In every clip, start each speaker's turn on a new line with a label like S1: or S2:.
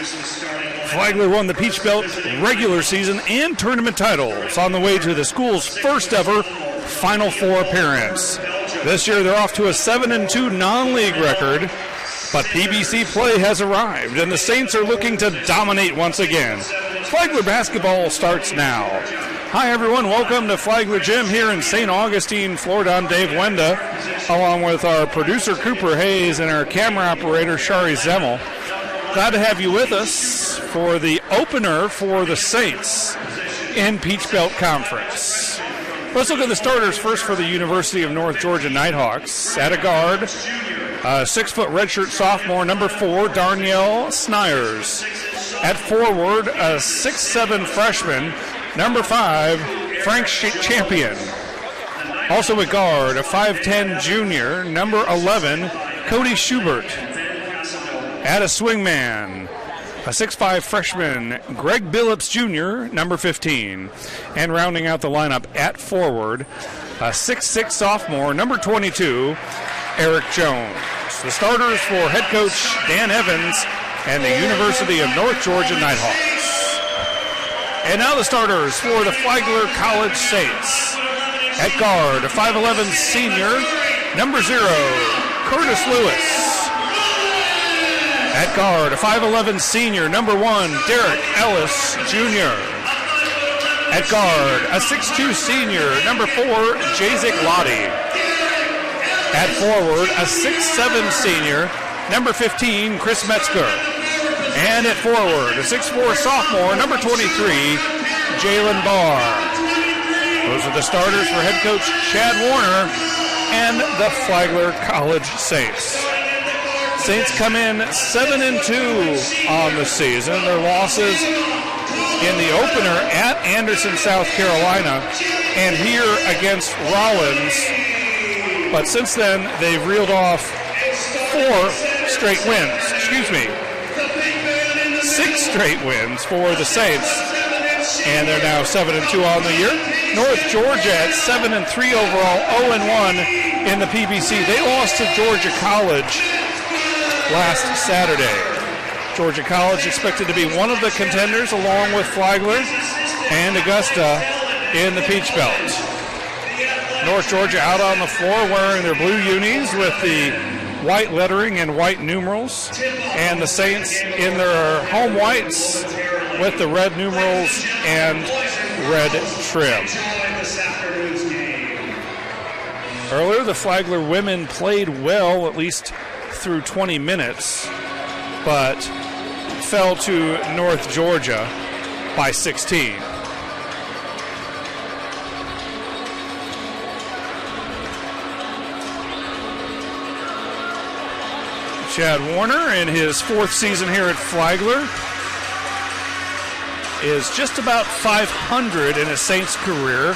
S1: Flagler won the Peach Belt regular season and tournament titles on the way to the school's first ever Final Four appearance. This year they're off to a 7-2 non-league record, but PBC play has arrived and the Saints are looking to dominate once again. Flagler basketball starts now. Hi everyone, welcome to Flagler Gym here in St. Augustine, Florida. I'm Dave Wenda, along with our producer Cooper Hayes and our camera operator Shari Zemmel. Glad to have you with us for the opener for the Saints in Peach Belt Conference. Let's look at the starters first for the University of North Georgia Nighthawks. At a guard, 6-foot redshirt sophomore, number 4, Darnielle Snyers. At forward, a 6'7" freshman, number 5, Frank Champion. Also at guard, a 5'10" junior, number 11, Cody Schubert. At a swingman, a 6'5" freshman, Greg Billups Jr., number 15. And rounding out the lineup at forward, a 6'6" sophomore, number 22, Eric Jones. The starters for head coach Dan Evans and the University of North Georgia Nighthawks. And now the starters for the Flagler College Saints. At guard, a 5'11" senior, number 0, Curtis Lewis. At guard, a 5'11" senior, number 1, Derek Ellis Jr. At guard, a 6'2" senior, number 4, Jazik Lottie. At forward, a 6'7" senior, number 15, Chris Metzger. And at forward, a 6'4" sophomore, number 23, Jalen Barr. Those are the starters for head coach Chad Warner and the Flagler College Saints. Saints come in 7-2 on the season. Their losses in the opener at Anderson, South Carolina, and here against Rollins. But since then, they've reeled off 4 straight wins. 6 straight wins for the Saints, and they're now 7-2 on the year. North Georgia at 7-3 overall, 0-1 in the PBC. They lost to Georgia College last Saturday. Georgia College expected to be one of the contenders along with Flagler and Augusta in the Peach Belt. North Georgia out on the floor wearing their blue unis with the white lettering and white numerals, and the Saints in their home whites with the red numerals and red trim. Earlier, the Flagler women played well, at least through 20 minutes, but fell to North Georgia by 16. Chad Warner, in his 4th season here at Flagler, is just about 500 in his Saints career.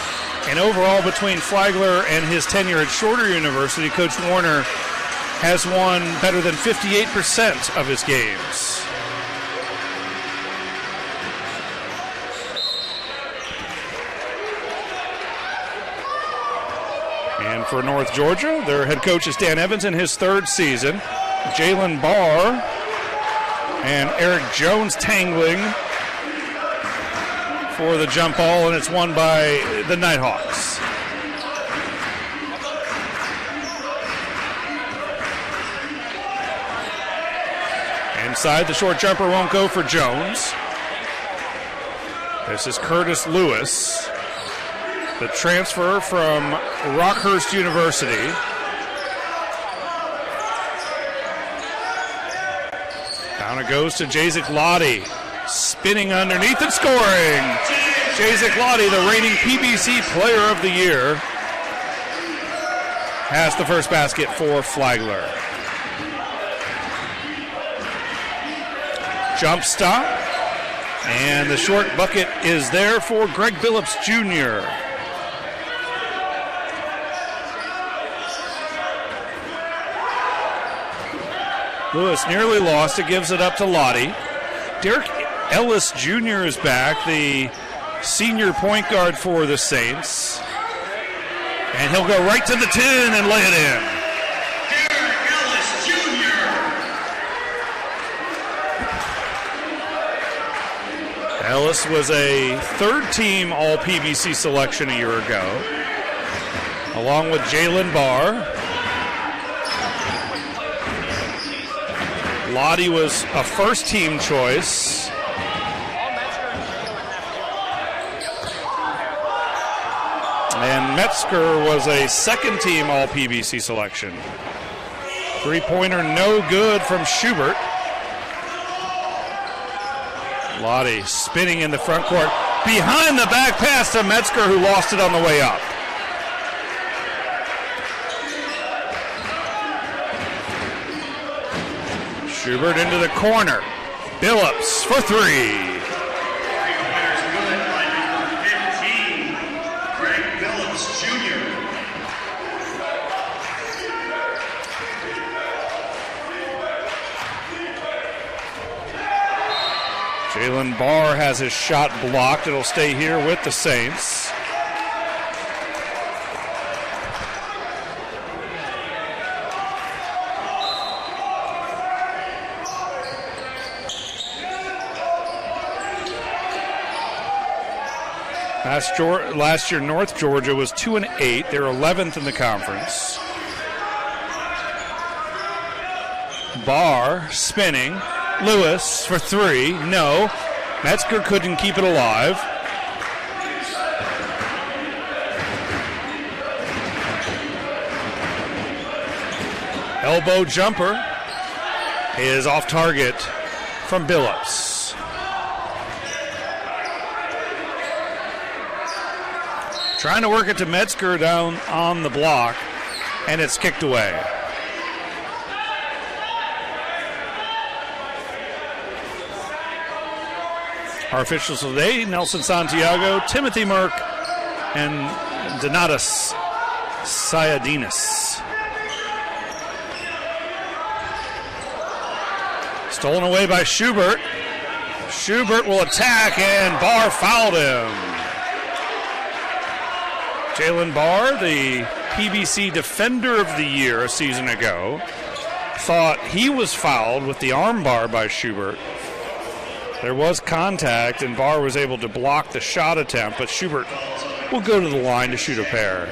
S1: And overall, between Flagler and his tenure at Shorter University, Coach Warner has won better than 58% of his games. And for North Georgia, their head coach is Dan Evans in his 3rd season. Jalen Barr and Eric Jones tangling for the jump ball, and it's won by the Nighthawks. Inside, the short jumper won't go for Jones. This is Curtis Lewis, the transfer from Rockhurst University. Down it goes to Jazik Lottie, spinning underneath and scoring. Jazik Lottie, the reigning PBC Player of the Year, has the first basket for Flagler. Jump stop, and the short bucket is there for Greg Billups Jr. Lewis nearly lost it, gives it up to Lottie. Derek Ellis Jr. is back, the senior point guard for the Saints. And he'll go right to the 10 and lay it in. Derek Ellis Jr. Ellis was a third-team All-PBC selection a year ago, along with Jalen Barr. Lottie was a first-team choice. And Metzger was a second-team All-PBC selection. Three-pointer no good from Schubert. Lottie spinning in the front court. Behind the back pass to Metzger, who lost it on the way up. Schubert into the corner. Billups for three. Jalen Barr has his shot blocked. It'll stay here with the Saints. Last year, North Georgia was 2-8. They're 11th in the conference. Barr spinning. Lewis for three. No. Metzger couldn't keep it alive. Elbow jumper is off target from Billups. Trying to work it to Metzger down on the block, and it's kicked away. Our officials today, Nelson Santiago, Timothy Merck, and Donatas Sayadinas. Stolen away by Schubert. Schubert will attack, and Barr fouled him. Jalen Barr, the PBC Defender of the Year a season ago, thought he was fouled with the arm bar by Schubert. There was contact, and Barr was able to block the shot attempt, but Schubert will go to the line to shoot a pair.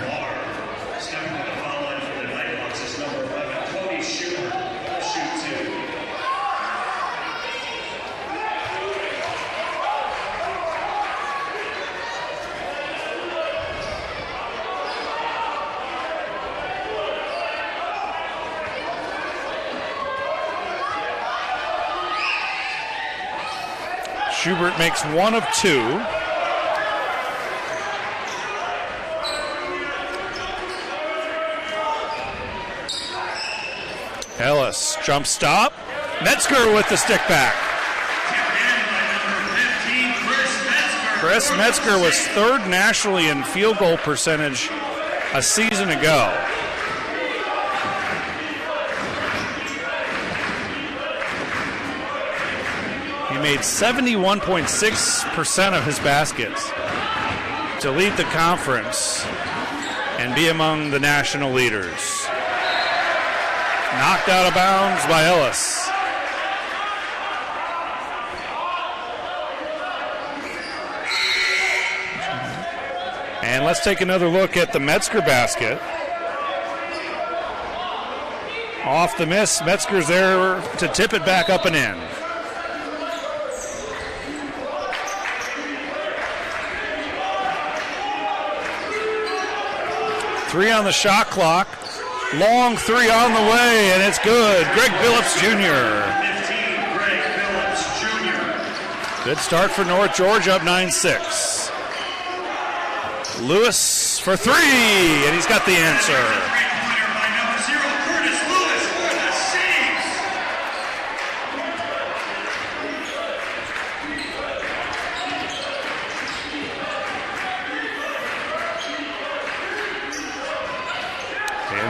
S1: Schubert makes one of two. Ellis, jump stop. Metzger with the stick back. Chris Metzger was third nationally in field goal percentage a season ago. He made 71.6% of his baskets to lead the conference and be among the national leaders. Knocked out of bounds by Ellis. And let's take another look at the Metzger basket. Off the miss, Metzger's there to tip it back up and in. Three on the shot clock. Long three on the way, and it's good. Greg Billups Jr. Good start for North Georgia, up 9-6. Lewis for three, and he's got the answer.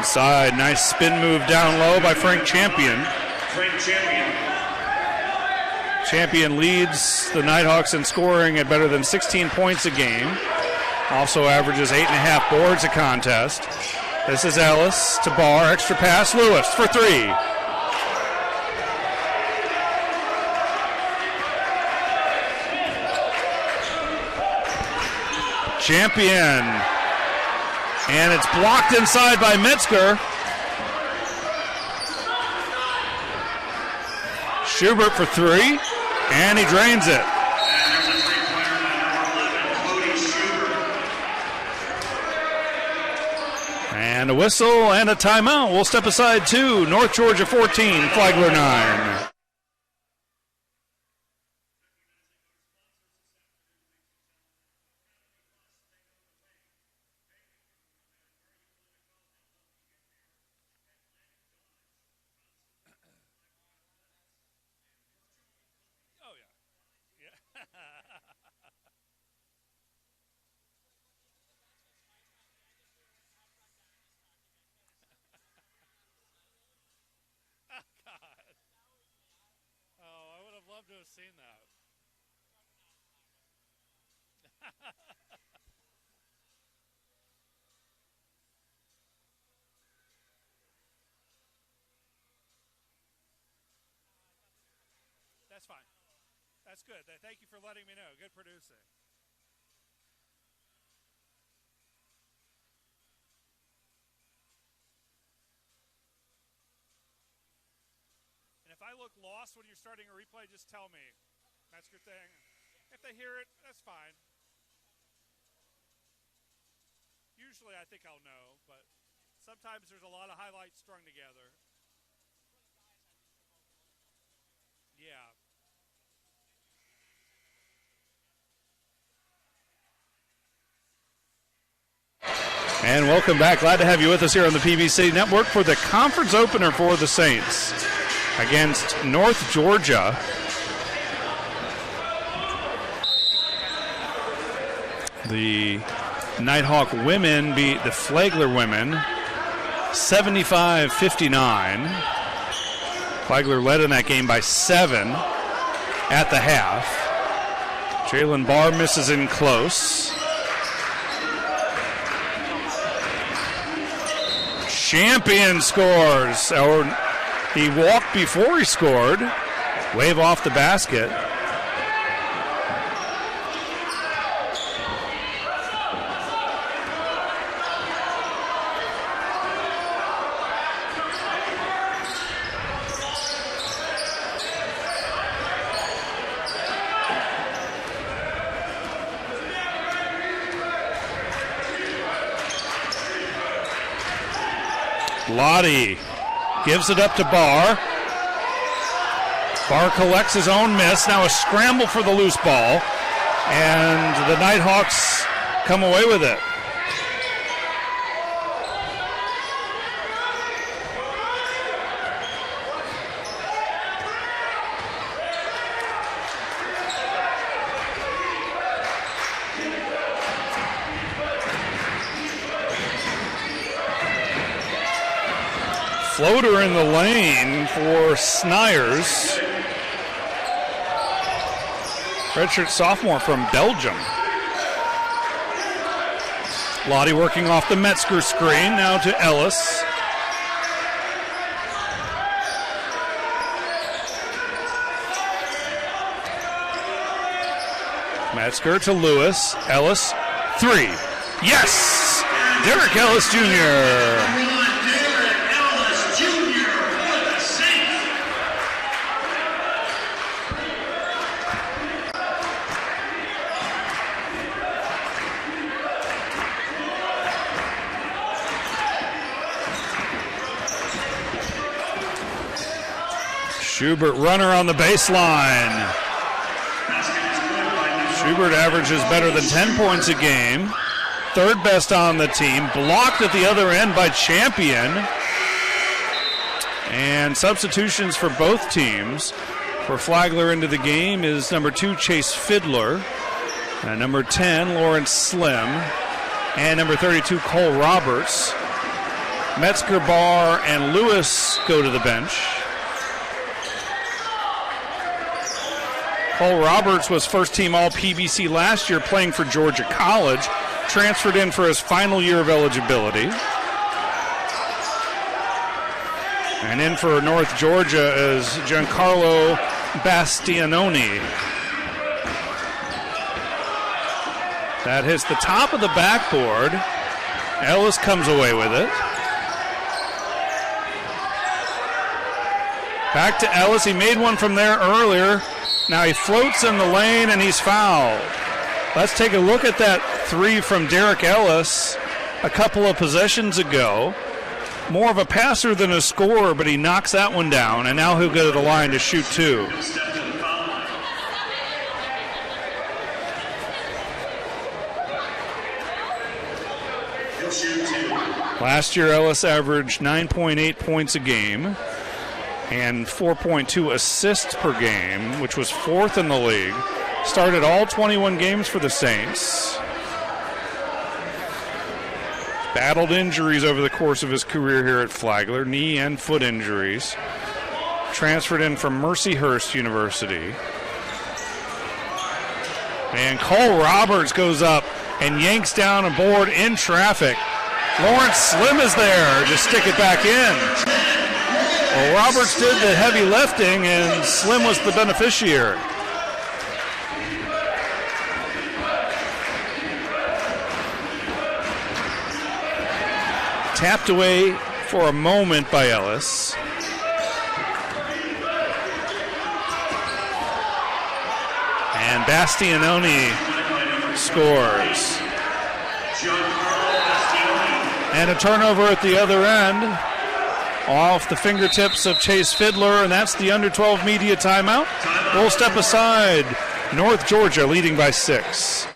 S1: Inside, nice spin move down low by Frank Champion. Champion leads the Nighthawks in scoring at better than 16 points a game. Also averages 8.5 boards a contest. This is Ellis to Barr, extra pass, Lewis for three. Champion. And it's blocked inside by Metzger. Schubert for three, and he drains it. And a whistle and a timeout. We'll step aside to North Georgia 14, Flagler 9.
S2: To have seen that. That's fine. That's good. Thank you for letting me know. Good producing. If I look lost when you're starting a replay, just tell me. That's your thing. If they hear it, that's fine. Usually I think I'll know, but sometimes there's a lot of highlights strung together. Yeah.
S1: And welcome back. Glad to have you with us here on the PBC Network for the conference opener for the Saints against North Georgia. The Nighthawk women beat the Flagler women 75-59. Flagler led in that game by 7 at the half. Jalen Barr misses in close. Champion scores. Or he walked before he scored. Wave off the basket. Lottie gives it up to Barr. Barr collects his own miss. Now a scramble for the loose ball. And the Nighthawks come away with it. Floater in the lane for Snyers. Redshirt sophomore from Belgium. Lottie working off the Metzger screen. Now to Ellis. Metzger to Lewis. Ellis, 3. Yes! Derek Ellis Jr. Schubert runner on the baseline. Schubert averages better than 10 points a game. Third best on the team. Blocked at the other end by Champion. And substitutions for both teams. For Flagler into the game is number 2, Chase Fiddler. Number 10, Lawrence Slim. And number 32, Cole Roberts. Metzger, Barr, and Lewis go to the bench. Cole Roberts was first-team All-PBC last year playing for Georgia College. Transferred in for his final year of eligibility. And in for North Georgia is Giancarlo Bastianoni. That hits the top of the backboard. Ellis comes away with it. Back to Ellis. He made one from there earlier. Now he floats in the lane and he's fouled. Let's take a look at that three from Derek Ellis a couple of possessions ago. More of a passer than a scorer, but he knocks that one down, and now he'll go to the line to shoot two. Last year, Ellis averaged 9.8 points a game and 4.2 assists per game, which was fourth in the league. Started all 21 games for the Saints. Battled injuries over the course of his career here at Flagler, knee and foot injuries. Transferred in from Mercyhurst University. And Cole Roberts goes up and yanks down a board in traffic. Lawrence Slim is there to stick it back in. Well, Roberts did the heavy lifting, and Slim was the beneficiary. Tapped away for a moment by Ellis. And Bastianoni scores. And a turnover at the other end off the fingertips of Chase Fiddler, and that's the under-12 media timeout. We'll step aside. North Georgia leading by 6.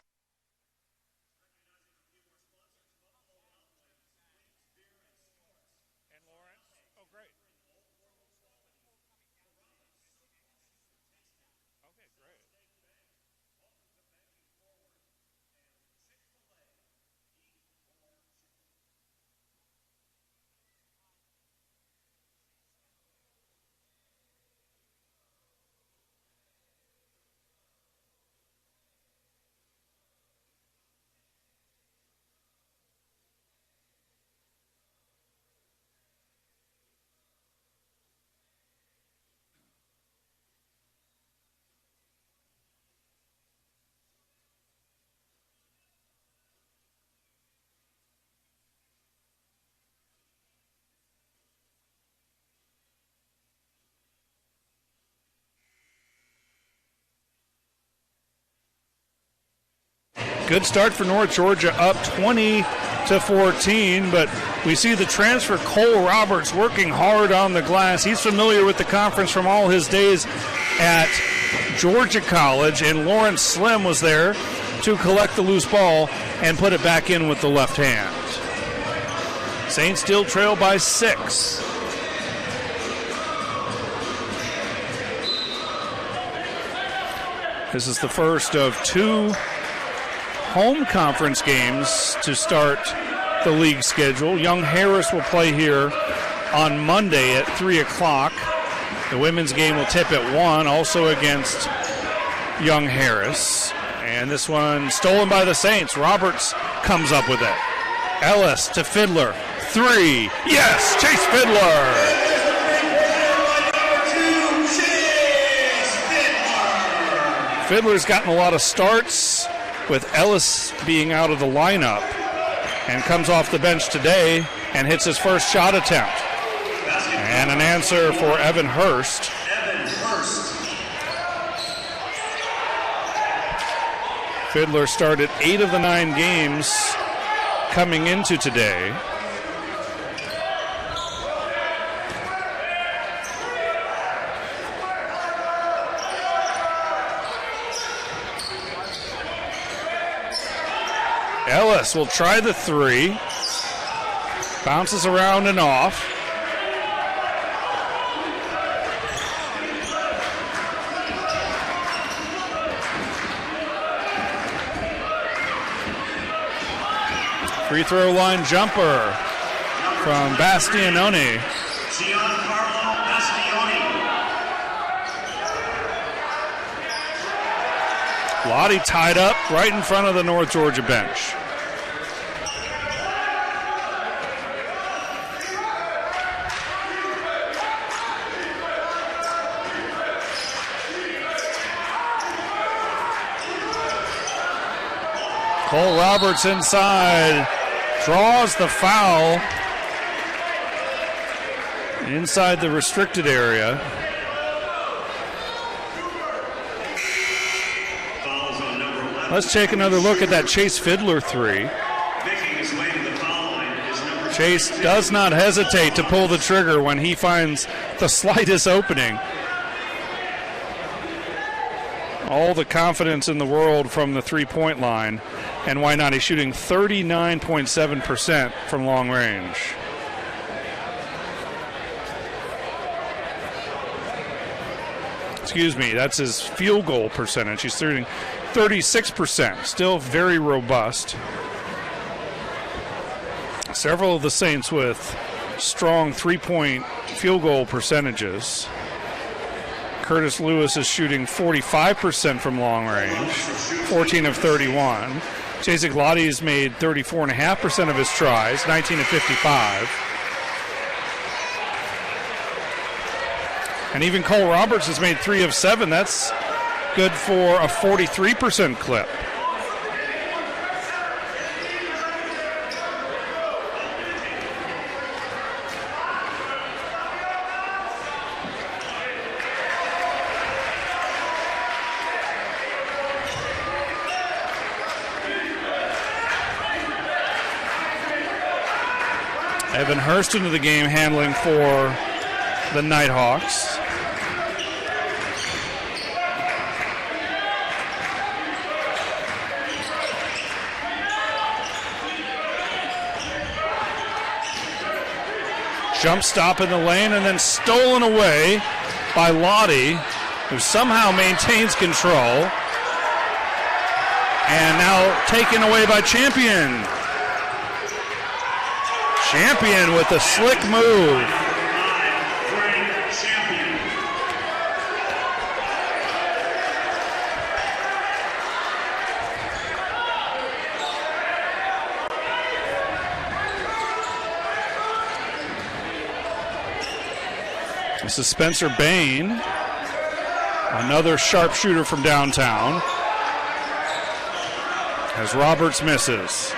S1: Good start for North Georgia, up 20-14, but we see the transfer Cole Roberts working hard on the glass. He's familiar with the conference from all his days at Georgia College, and Lawrence Slim was there to collect the loose ball and put it back in with the left hand. Saints still trail by 6. This is the first of 2 home conference games to start the league schedule. Young Harris will play here on Monday at 3 o'clock. The women's game will tip at 1, also against Young Harris. And this one stolen by the Saints. Roberts comes up with it. Ellis to Fiddler. 3. Yes, Chase Fiddler. Fiddler's gotten a lot of starts, with Ellis being out of the lineup, and comes off the bench today and hits his first shot attempt. And an answer for Evan Hurst. Fiddler started 8 of the 9 games coming into today. Ellis will try the 3. Bounces around and off. Free throw line jumper from Bastianoni. Lottie tied up right in front of the North Georgia bench. Cole Roberts inside, draws the foul inside the restricted area. Let's take another look at that Chase Fiddler three. Chase does not hesitate to pull the trigger when he finds the slightest opening. All the confidence in the world from the three-point line, and why not? He's shooting 39.7% from long range. Excuse me, that's his field goal percentage. He's shooting 36%, still very robust. Several of the Saints with strong three-point field goal percentages. Curtis Lewis is shooting 45% from long range, 14 of 31. Jacek Lottie has made 34.5% of his tries, 19 of 55. And even Cole Roberts has made 3 of 7. That's good for a 43% clip. Evan Hurst into the game handling for the Nighthawks. Jump stop in the lane and then stolen away by Lottie, who somehow maintains control. And now taken away by Champion. Champion with a slick move. This is Spencer Bain, another sharpshooter from downtown, as Roberts misses.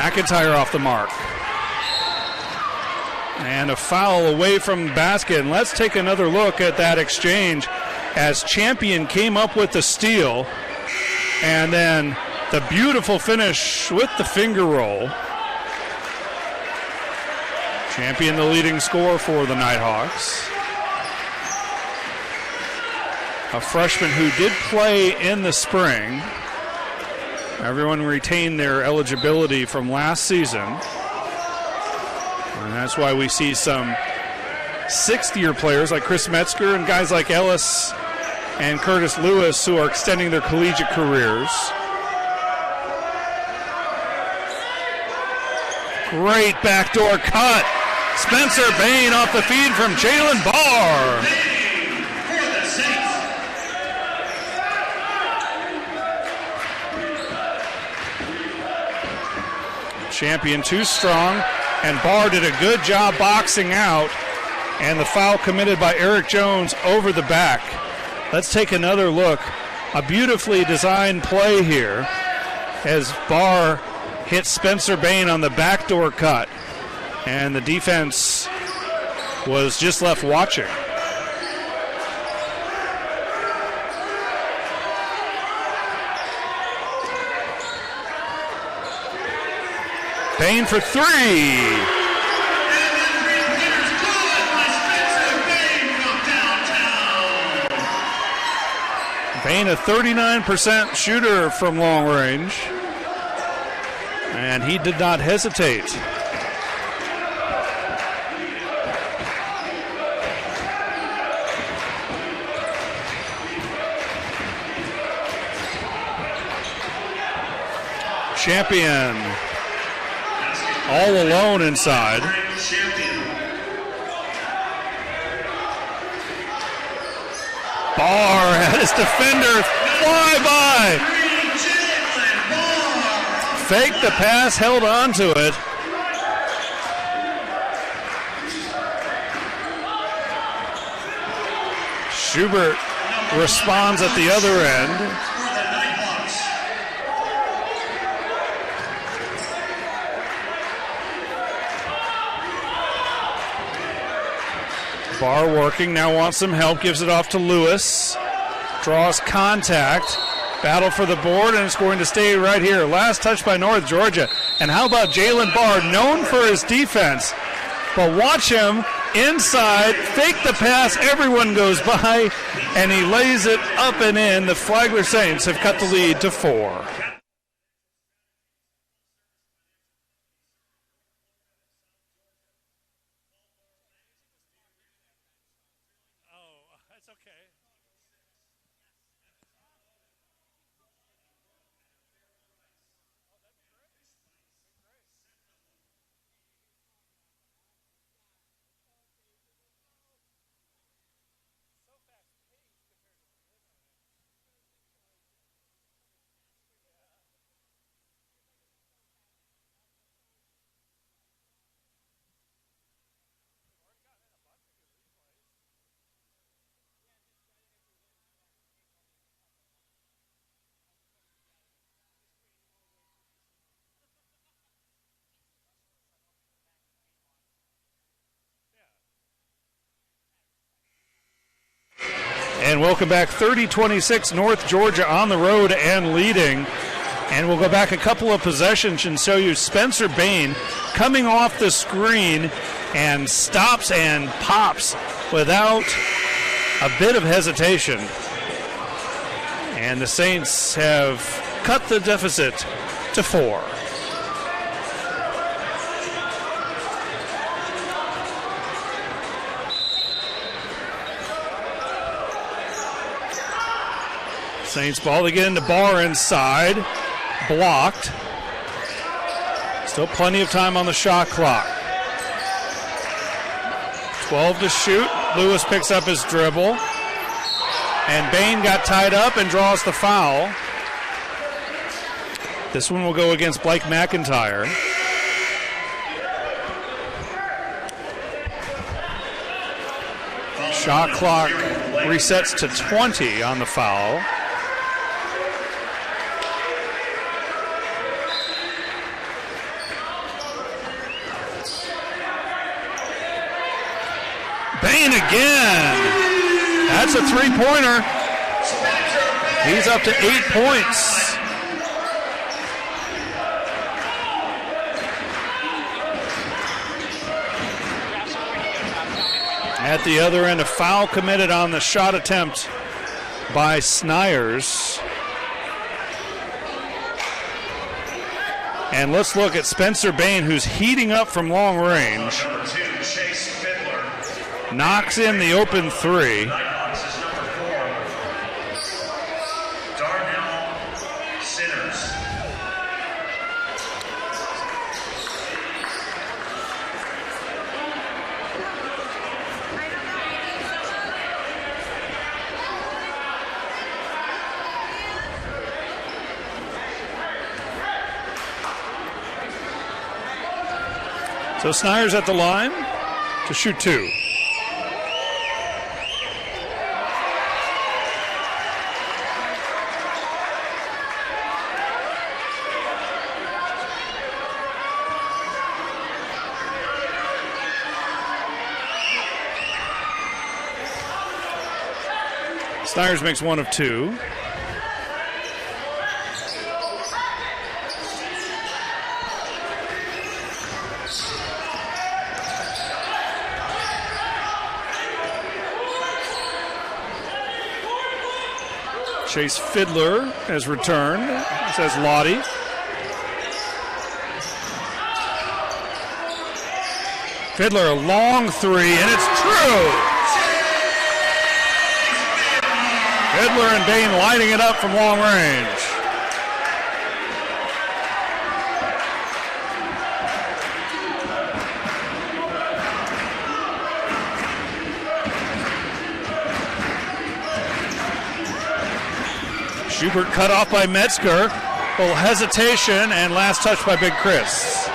S1: McIntyre off the mark. And a foul away from the basket. And let's take another look at that exchange as Champion came up with the steal. And then the beautiful finish with the finger roll. Champion the leading scorer for the Nighthawks. A freshman who did play in the spring. Everyone retained their eligibility from last season. And that's why we see some sixth-year players like Chris Metzger and guys like Ellis and Curtis Lewis who are extending their collegiate careers. Great backdoor cut. Spencer Bain off the feed from Jalen Barr. Champion too strong, and Barr did a good job boxing out, and the foul committed by Eric Jones over the back. Let's take another look. A beautifully designed play here as Barr hits Spencer Bain on the backdoor cut, and the defense was just left watching. Bain for three. Bain a 39% shooter from long range. And he did not hesitate. Champion all alone inside. Barr had his defender fly by. faked the pass, held on to it. Schubert responds at the other end. Barr working, now wants some help, gives it off to Lewis. Draws contact. Battle for the board, and it's going to stay right here. Last touch by North Georgia. And how about Jalen Barr, known for his defense. But watch him inside, fake the pass, everyone goes by, and he lays it up and in. The Flagler Saints have cut the lead to 4. And welcome back, 30-26, North Georgia on the road and leading. And we'll go back a couple of possessions and show you Spencer Bain coming off the screen and stops and pops without a bit of hesitation. And the Saints have cut the deficit to 4. Saints ball again to Barr inside. Blocked. Still plenty of time on the shot clock. 12 to shoot. Lewis picks up his dribble. And Bain got tied up and draws the foul. This one will go against Blake McIntyre. Shot clock resets to 20 on the foul. Bain again. That's a three-pointer. He's up to 8 points. At the other end, a foul committed on the shot attempt by Snyers. And let's look at Spencer Bain, who's heating up from long range. Knocks in the open three. So Snyers at the line to shoot 2. Snyers makes 1 of 2. Chase Fiddler has returned, says Lottie. Fiddler, a long three, and it's true! Fiddler and Bain lighting it up from long range. Schubert cut off by Metzger. little hesitation, and last touch by Big Chris.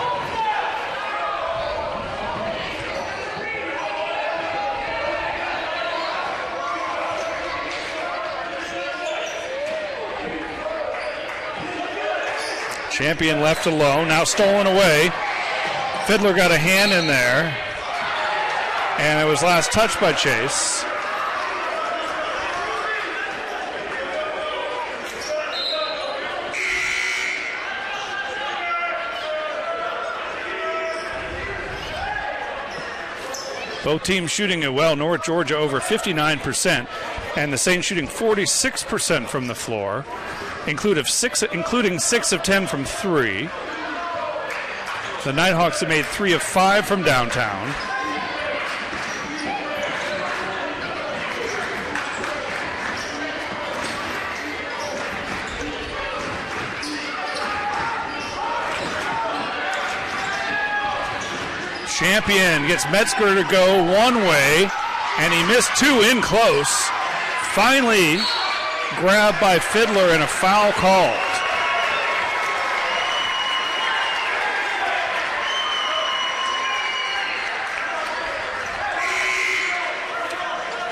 S1: Champion left alone, now stolen away. Fiddler got a hand in there, and it was last touched by Chase. Both teams shooting it well. North Georgia over 59%, and the Saints shooting 46% from the floor, including 6 of 10 from 3. The Nighthawks have made 3 of 5 from downtown. Champion gets Metzger to go one way, and he missed 2 in close. Finally grabbed by Fiddler and a foul called.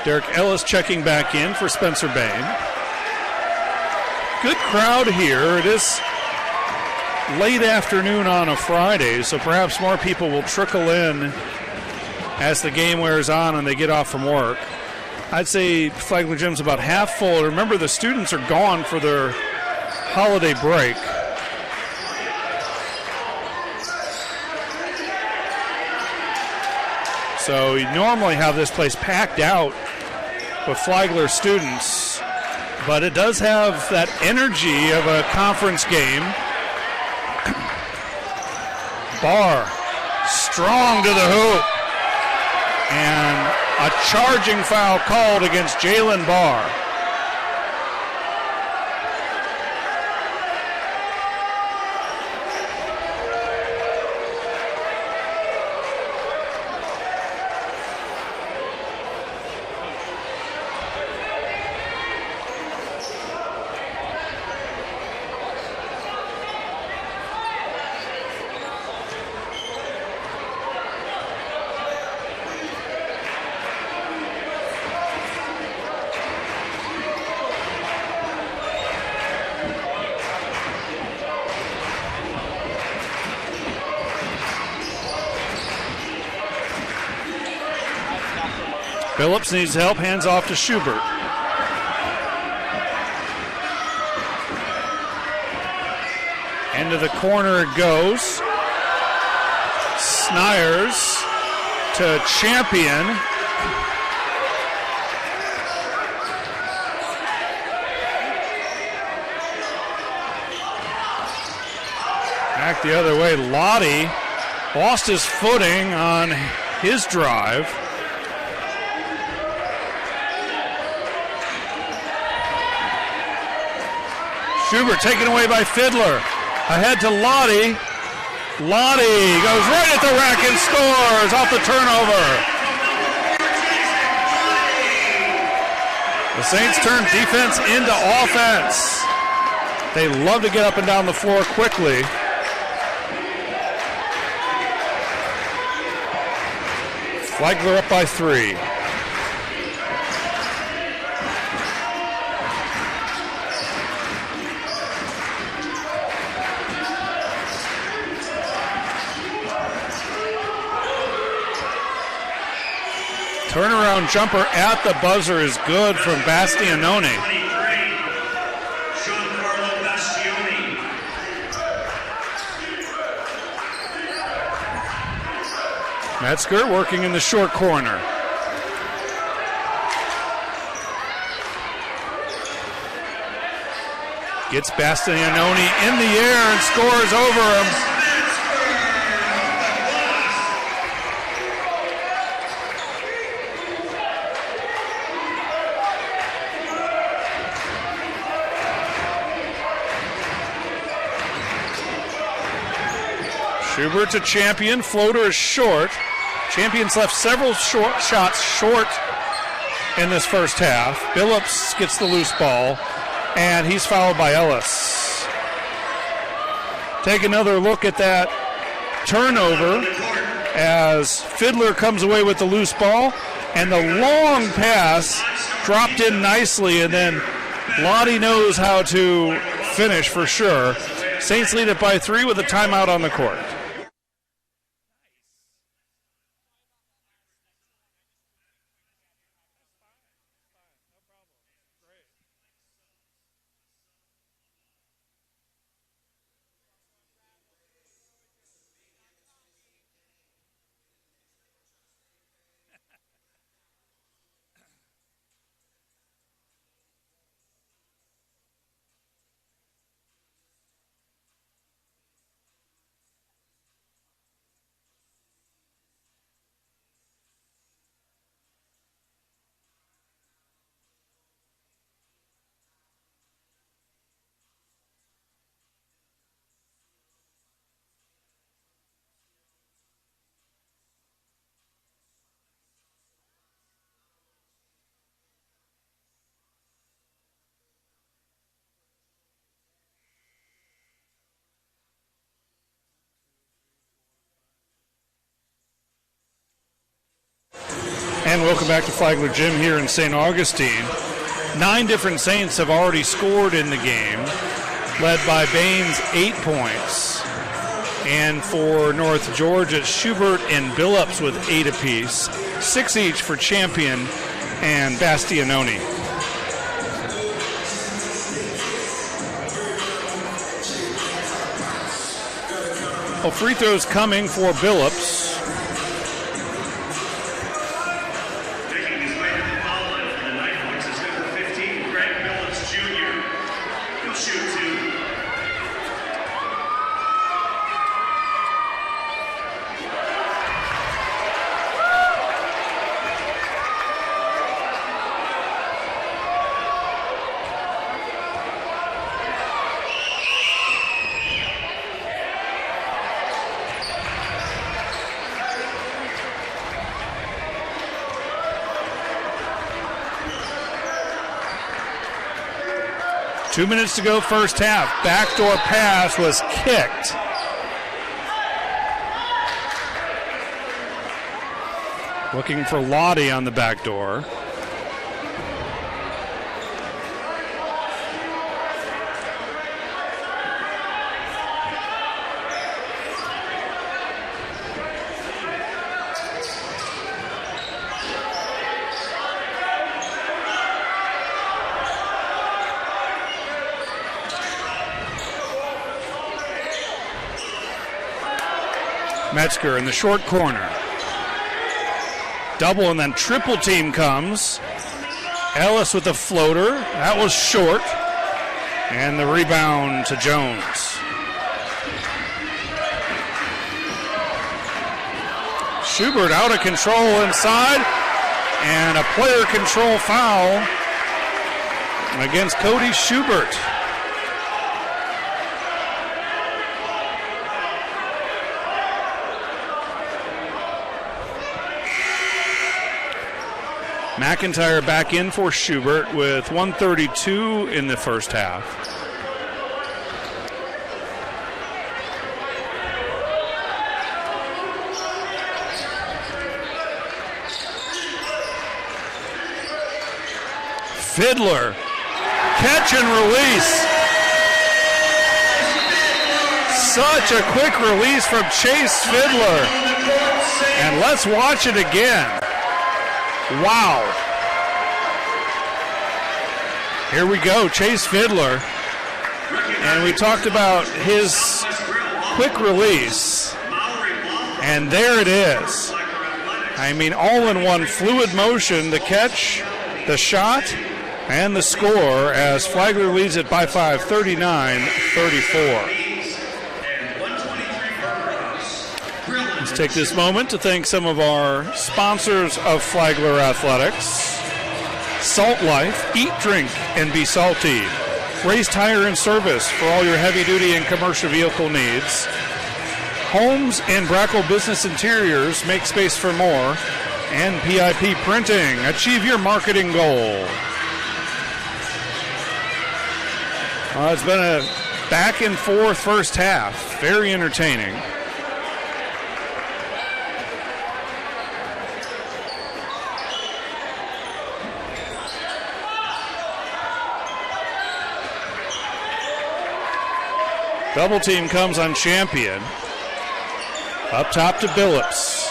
S1: Derek Ellis checking back in for Spencer Bain. Good crowd here. It is late afternoon on a Friday, so perhaps more people will trickle in as the game wears on and they get off from work. I'd say Flagler Gym's about half full. Remember, the students are gone for their holiday break. So you normally have this place packed out with Flagler students, but it does have that energy of a conference game. Barr, strong to the hoop, and a charging foul called against Jalen Barr. Phillips needs help, hands off to Schubert. Into the corner it goes. Snyers to Champion. Back the other way, Lottie lost his footing on his drive. Schubert taken away by Fiddler. Ahead to Lottie. Lottie goes right at the rack and scores off the turnover. The Saints turn defense into offense. They love to get up and down the floor quickly. Flagler up by 3. Turnaround jumper at the buzzer is good from Bastianoni. Metzger working in the short corner. Gets Bastianoni in the air and scores over him. Schubert to Champion. Floater is short. Champion's left several shots short in this first half. Billups gets the loose ball, and he's fouled by Ellis. take another look at that turnover as Fiddler comes away with the loose ball, and the long pass dropped in nicely, and then Lottie knows how to finish for sure. Saints lead it by 3 with a timeout on the court. And welcome back to Flagler Gym here in St. Augustine. 9 different Saints have already scored in the game, led by Baines 8 points. And for North Georgia, Schubert and Billups with 8 apiece, 6 each for Champion and Bastianoni. Well, free throws coming for Billups. Two minutes to go, first half. Backdoor pass was kicked. Looking for Lottie on the back door. Metzger in the short corner. Double and then triple team comes. Ellis with the floater. That was short. And the rebound to Jones. Schubert out of control inside. And a player control foul against Cody Schubert. McIntyre back in for Schubert with 1:32 in the first half. Fiddler, catch and release. Such a quick release from Chase Fiddler. And let's watch it again. Wow. Here we go, Chase Fiddler. And we talked about his quick release. And there it is. I mean, all in one fluid motion, the catch, the shot, and the score as Flagler leads it by 5, 39-34. Let's take this moment to thank some of our sponsors of Flagler Athletics. Salt Life, eat, drink, and be salty. Race Tire and Service for all your heavy-duty and commercial vehicle needs. Homes and Brackle Business Interiors, make space for more. And PIP Printing, achieve your marketing goal. It's been a back and forth first half. Very entertaining. Double team comes on Champion. Up top to Billups.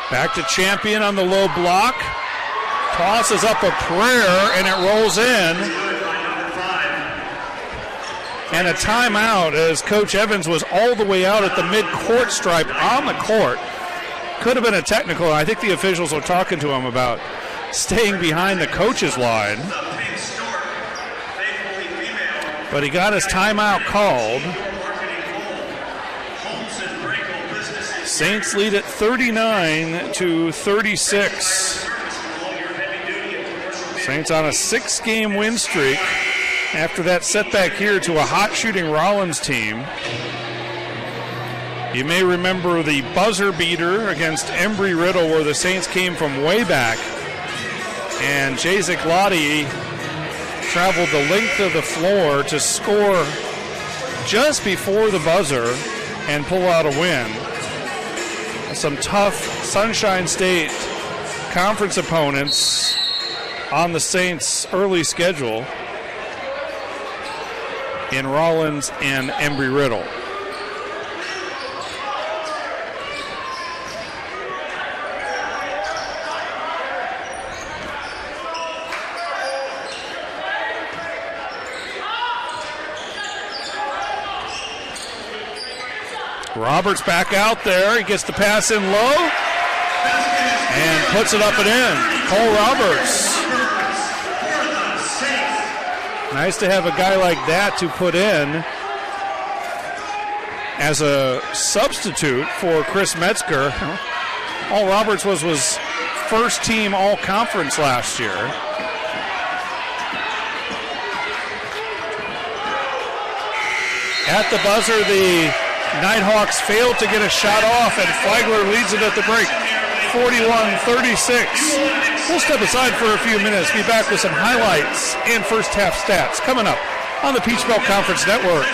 S1: Back to Champion on the low block. Tosses up a prayer and it rolls in. And a timeout as Coach Evans was all the way out at the mid-court stripe on the court. Could have been a technical. I think the officials were talking to him about staying behind the coach's line. But he got his timeout called. Saints lead at 39-36. Saints on a 6-game win streak after that setback here to a hot shooting Rollins team. You may remember the buzzer beater against Embry-Riddle where the Saints came from way back. And Jacek Lottie traveled the length of the floor to score just before the buzzer and pull out a win. Some tough Sunshine State conference opponents on the Saints' early schedule in Rollins and Embry-Riddle. Roberts back out there. He gets the pass in low and puts it up and in. Cole Roberts. Nice to have a guy like that to put in as a substitute for Chris Metzger. All Roberts was first team all-conference last year. At the buzzer, the Nighthawks failed to get a shot off, and Flagler leads it at the break, 41-36. We'll step aside for a few minutes, be back with some highlights and first half stats coming up on the Peach Belt Conference Network.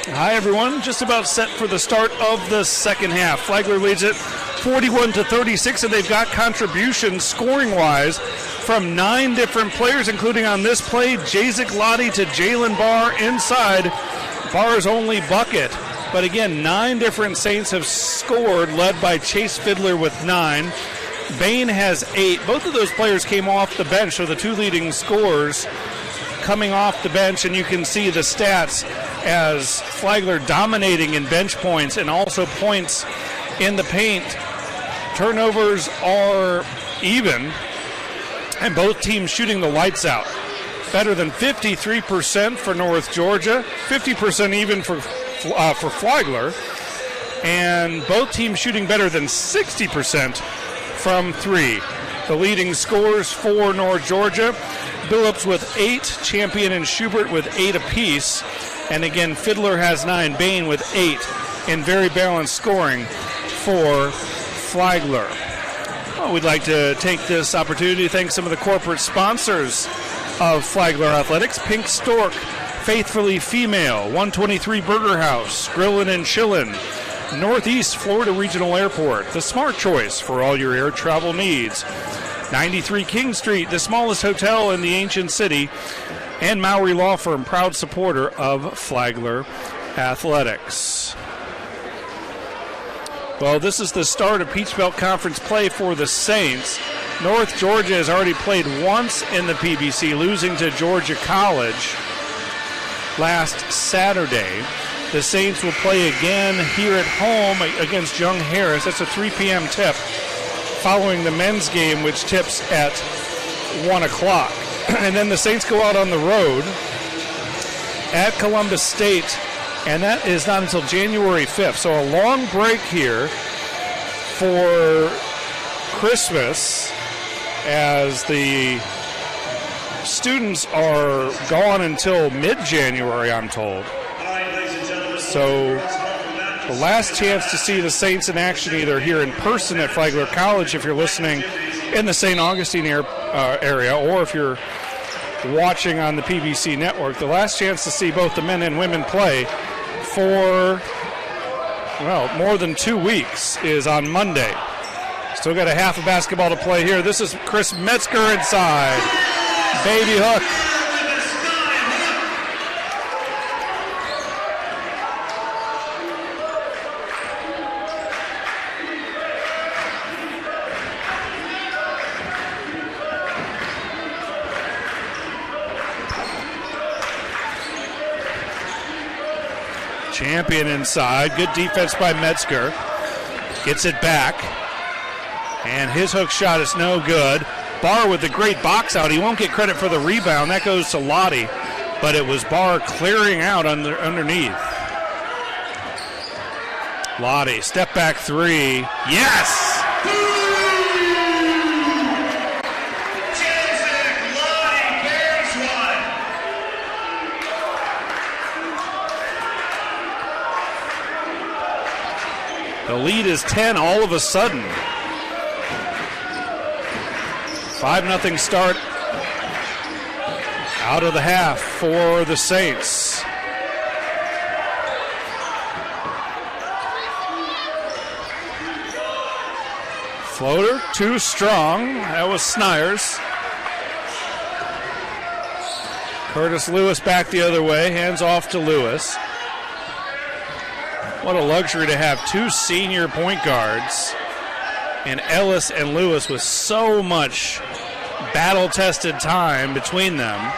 S1: Hi, everyone. Just about set for the start of the second half. Flagler leads it 41-36, and they've got contributions scoring-wise from 9 different players, including on this play, Jazik Lottie to Jalen Barr inside Barr's only bucket. But again, 9 different Saints have scored, led by Chase Fiddler with 9. Bain has 8. Both of those players came off the bench, so the 2 leading scorers coming off the bench, and you can see the stats as Flagler dominating in bench points and also points in the paint. Turnovers are even, and both teams shooting the lights out. Better than 53% for North Georgia, 50% even for Flagler, and both teams shooting better than 60% from 3. The leading scorers for North Georgia, Billups with 8, Champion and Schubert with 8 apiece, and again Fiddler has 9, Bain with 8 in very balanced scoring for Flagler. Well, we'd like to take this opportunity to thank some of the corporate sponsors of Flagler Athletics: Pink Stork, Faithfully Female, 123 Burger House, Grillin' and Chillin', Northeast Florida Regional Airport, the smart choice for all your air travel needs, 93 King Street, the smallest hotel in the ancient city, and Mowry Law Firm, proud supporter of Flagler Athletics. Well, this is the start of Peach Belt Conference play for the Saints. North Georgia has already played once in the PBC, losing to Georgia College last Saturday. The Saints will play again here at home against Young Harris. That's a 3 p.m. tip following the men's game, which tips at 1 o'clock. And then the Saints go out on the road at Columbus State, and that is not until January 5th. So a long break here for Christmas, as the students are gone until mid-January, I'm told. So the last chance to see the Saints in action, either here in person at Flagler College if you're listening in the St. Augustine area, or if you're watching on the PBC network, the last chance to see both the men and women play for, well, more than 2 weeks is on Monday. Still got a half of basketball to play here. This is Chris Metzger inside. Baby hook. Champion inside. Good defense by Metzger. Gets it back. And his hook shot is no good. Barr with the great box out. He won't get credit for the rebound. That goes to Lottie. But it was Barr clearing out underneath. Lottie, step back 3. Yes! The lead is 10 all of a sudden. 5-0 start out of the half for the Saints. Floater, too strong. That was Snyers. Curtis Lewis back the other way. Hands off to Lewis. What a luxury to have 2 senior point guards, and Ellis and Lewis with so much battle-tested time between them.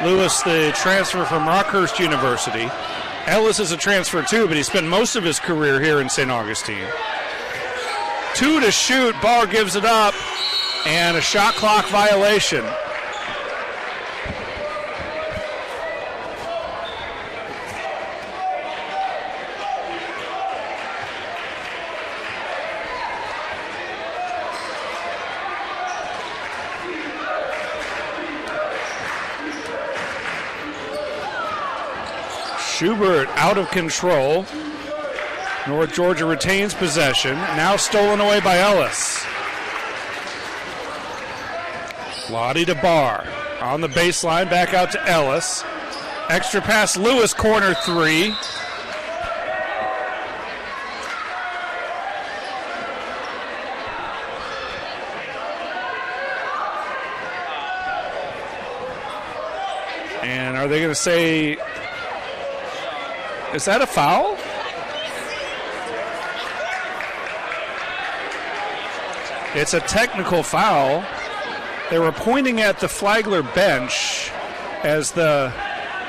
S1: Lewis, the transfer from Rockhurst University. Ellis is a transfer too, but he spent most of his career here in St. Augustine. 2 to shoot. Barr gives it up, and a shot clock violation. Schubert out of control. North Georgia retains possession. Now stolen away by Ellis. Lottie to Barr. On the baseline, back out to Ellis. Extra pass, Lewis, corner 3. And are they going to say, is that a foul? It's a technical foul. They were pointing at the Flagler bench as the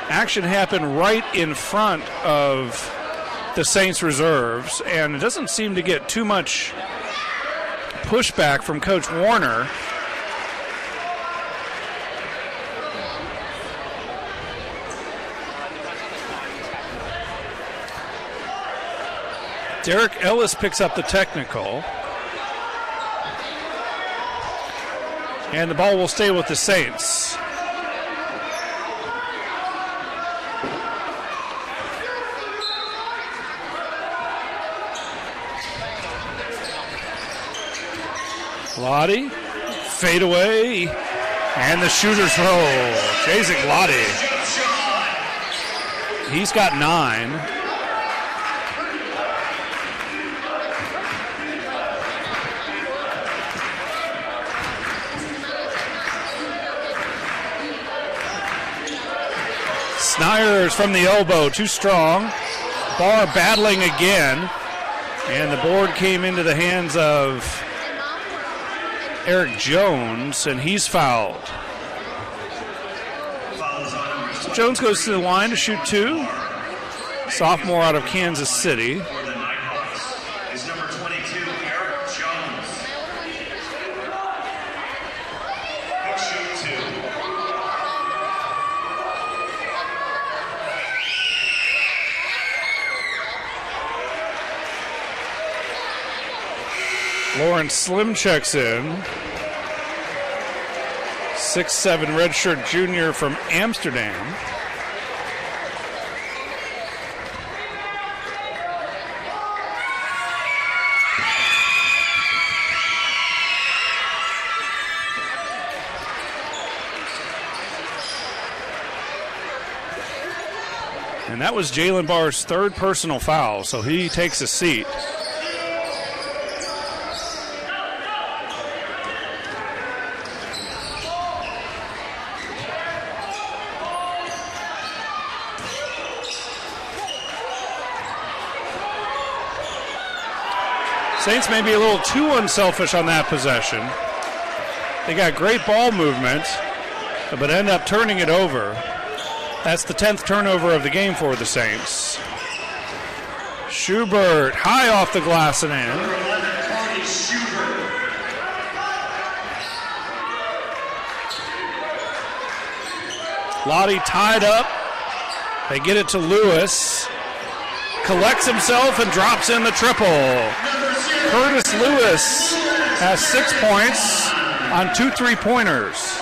S1: action happened right in front of the Saints reserves, and it doesn't seem to get too much pushback from Coach Warner. Derek Ellis picks up the technical. And the ball will stay with the Saints. Lottie, fade away, and the shooter's roll. Chasing Lottie. He's got 9. Snyers from the elbow, too strong. Barr battling again. And the board came into the hands of Eric Jones, and he's fouled. So Jones goes to the line to shoot 2. Sophomore out of Kansas City. Lawrence Slim checks in. 6'7" redshirt junior from Amsterdam. And that was Jalen Barr's 3rd personal foul, so he takes a seat. Saints may be a little too unselfish on that possession. They got great ball movement, but end up turning it over. That's the 10th turnover of the game for the Saints. Schubert, high off the glass and in. Lottie tied up. They get it to Lewis. Collects himself and drops in the triple. Curtis Lewis has 6 points on 2 3-pointers.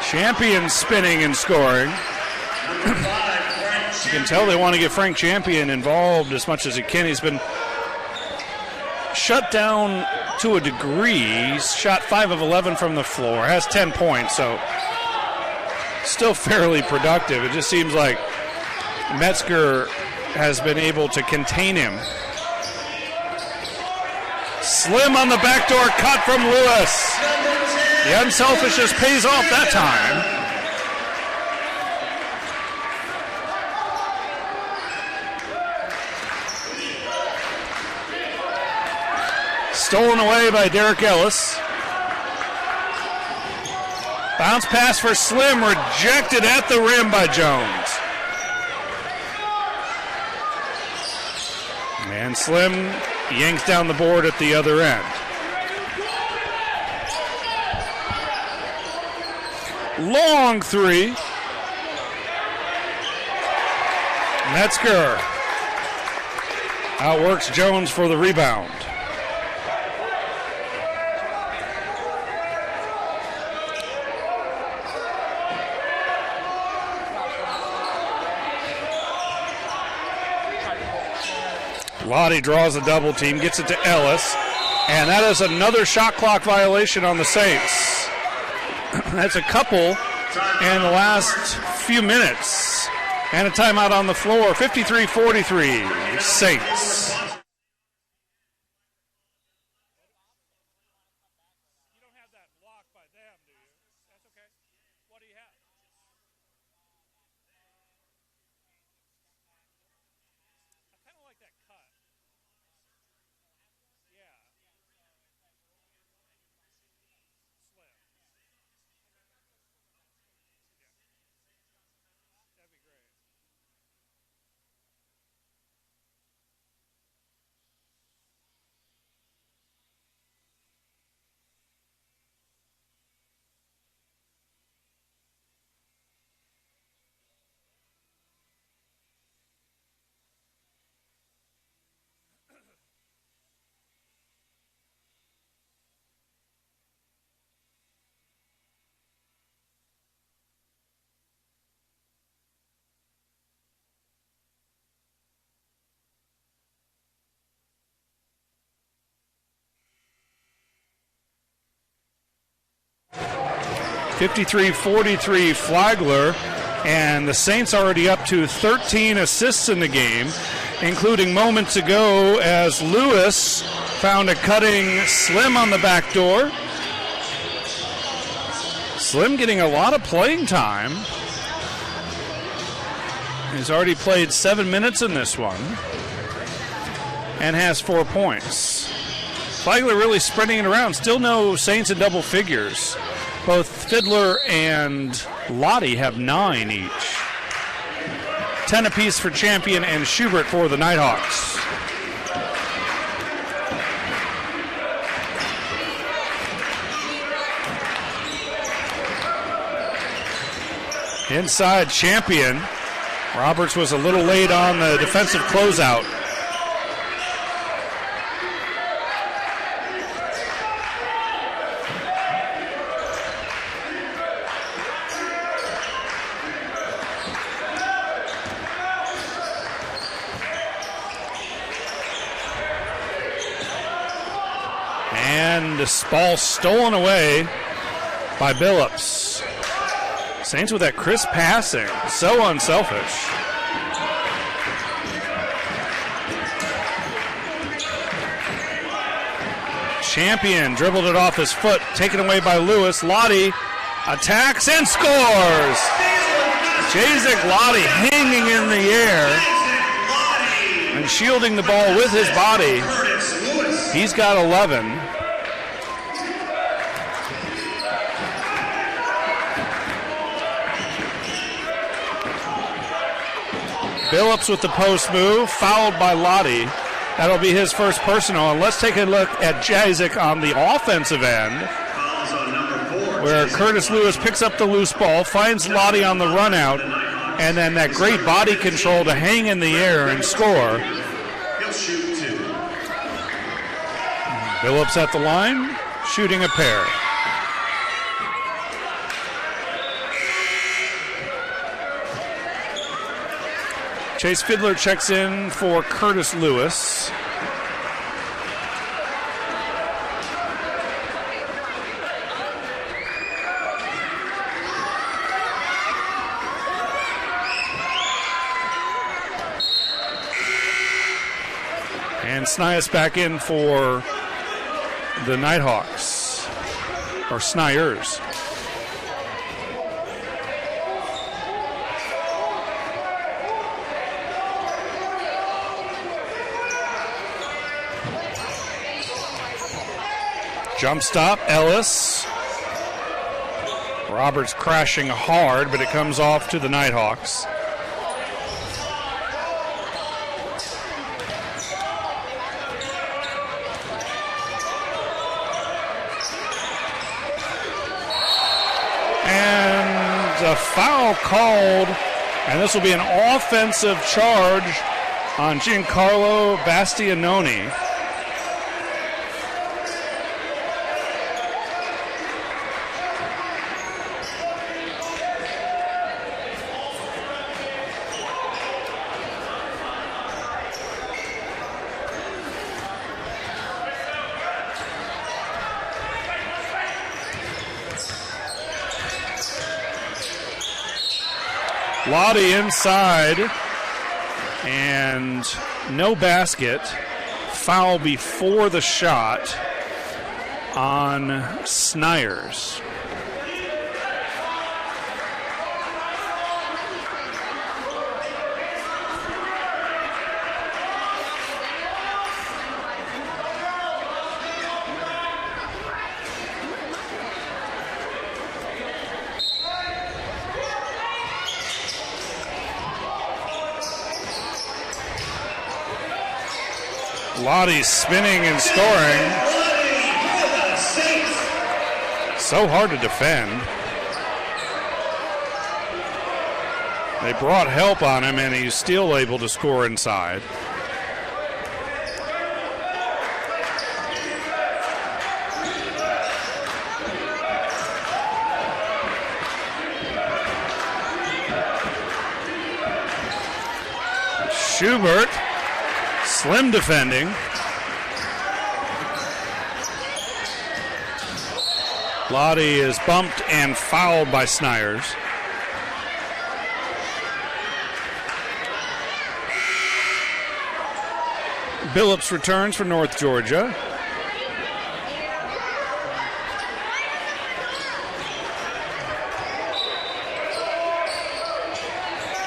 S1: Champion spinning and scoring. You can tell they want to get Frank Champion involved as much as he can. He's been shut down to a degree. He's shot 5 of 11 from the floor, has 10 points, so still fairly productive. It just seems like Metzger has been able to contain him. Slim on the backdoor cut from Lewis. The unselfishness pays off that time. Stolen away by Derek Ellis. Bounce pass for Slim, rejected at the rim by Jones. And Slim yanks down the board at the other end. Long 3. Metzger outworks Jones for the rebound. Lottie draws a double team, gets it to Ellis, and that is another shot clock violation on the Saints. That's a couple in the last few minutes. And a timeout on the floor, 53-43, Saints. (53-43) Flagler, and the Saints already up to 13 assists in the game, including moments ago as Lewis found a cutting Slim on the back door. Slim getting a lot of playing time. He's already played 7 minutes in this one and has 4 points. Flagler really spreading it around. Still no Saints in double figures. Both Fiddler and Lottie have 9 each. 10 apiece for Champion and Schubert for the Nighthawks. Inside Champion. Roberts was a little late on the defensive closeout. And the ball stolen away by Billups. Saints with that crisp passing. So unselfish. Champion dribbled it off his foot, taken away by Lewis. Lottie attacks and scores. Jacek Lottie hanging in the air and shielding the ball with his body. He's got 11. Billups with the post move, fouled by Lottie. That'll be his first personal. And let's take a look at Jacek on the offensive end, where Curtis Lewis picks up the loose ball, finds Lottie on the run out, and then that great body control to hang in the air and score. Billups at the line, shooting a pair. Chase Fiddler checks in for Curtis Lewis. And Snias back in for the Nighthawks, or Sniers. Jump stop, Ellis. Roberts crashing hard, but it comes off to the Nighthawks. And a foul called, and this will be an offensive charge on Giancarlo Bastianoni. Lottie inside, and no basket. Foul before the shot on Snyers. Lottie's spinning and scoring. So hard to defend. They brought help on him, and he's still able to score inside. Schubert, slim defending. Lottie is bumped and fouled by Snyers. Billups returns for North Georgia.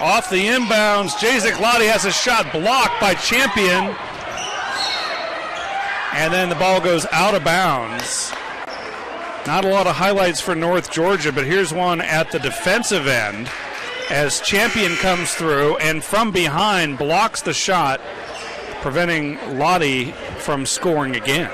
S1: Off the inbounds, Jacek Lottie has a shot blocked by Champion. And then the ball goes out of bounds. Not a lot of highlights for North Georgia, but here's one at the defensive end as Champion comes through and from behind blocks the shot, preventing Lottie from scoring again.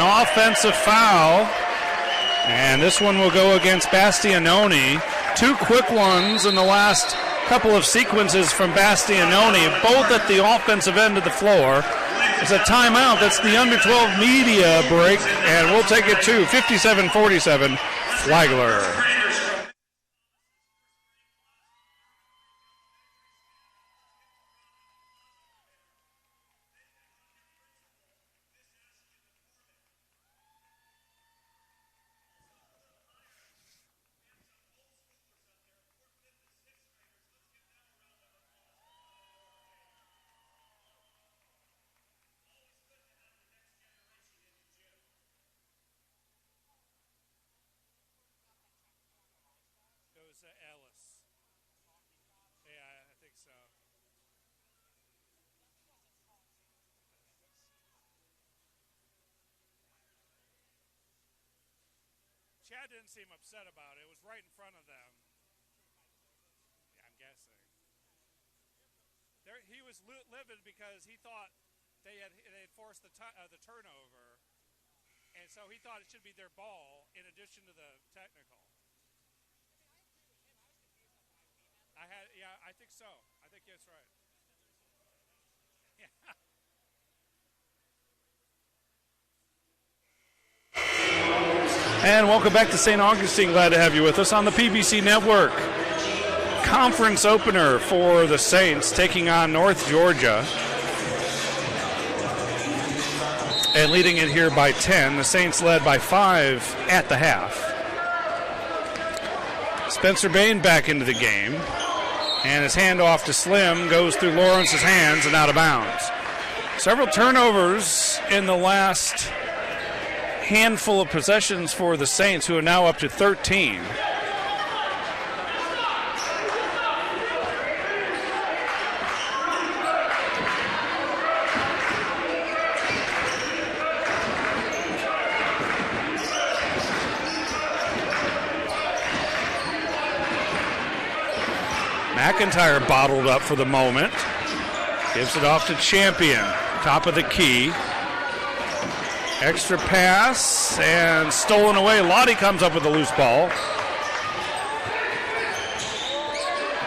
S1: Offensive foul, and this one will go against Bastianoni. Two quick ones in the last couple of sequences from Bastianoni, both at the offensive end of the floor. It's a timeout. That's the under 12 media break, and we'll take it to 57-47 Flagler.
S2: Chad didn't seem upset about it. It was right in front of them. Yeah, I'm guessing. He was livid because he thought they had forced the turnover, and so he thought it should be their ball in addition to the technical. I think so. I think that's right. Yeah.
S1: And welcome back to St. Augustine. Glad to have you with us on the PBC Network. Conference opener for the Saints taking on North Georgia. And leading it here by 10. The Saints led by 5 at the half. Spencer Bain back into the game. And his handoff to Slim goes through Lawrence's hands and out of bounds. Several turnovers in the last handful of possessions for the Saints, who are now up to 13. McIntyre bottled up for the moment. Gives it off to Champion. Top of the key. Extra pass and stolen away. Lottie comes up with a loose ball.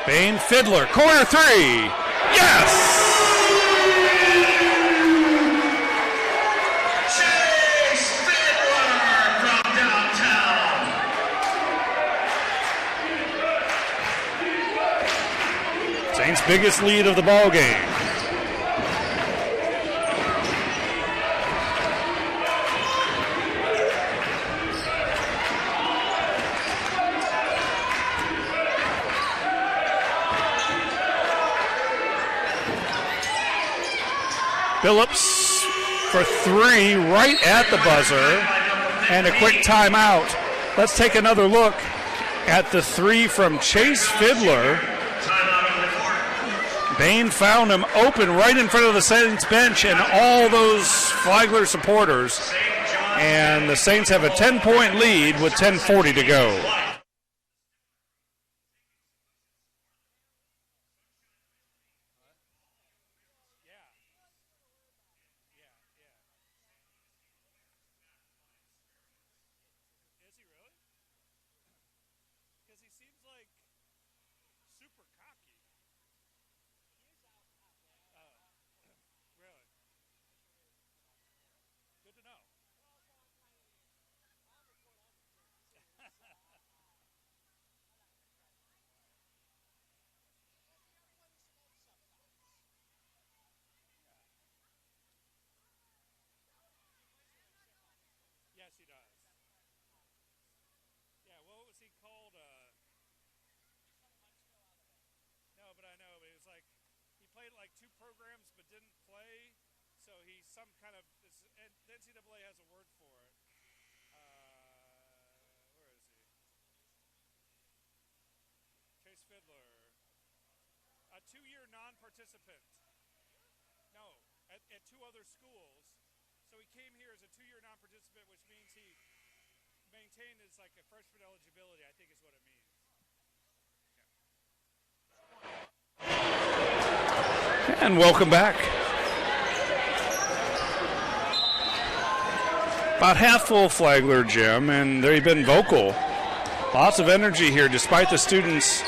S1: Bain Fiddler. Corner three. Yes! Saints' biggest lead of the ball game. Phillips for three right at the buzzer, and a quick timeout. Let's take another look at the three from Chase Fiddler. Bain found him open right in front of the Saints bench and all those Flagler supporters. And the Saints have a 10-point lead with 10:40 to go.
S2: NCAA has a word for it. Where is he? Chase Fiddler. A 2-year non-participant. No, at two other schools. So he came here as a 2-year non-participant, which means he maintained his like a freshman eligibility, I think is what it means. Yeah.
S1: And welcome back. About half full Flagler gym, and they've been vocal. Lots of energy here despite the students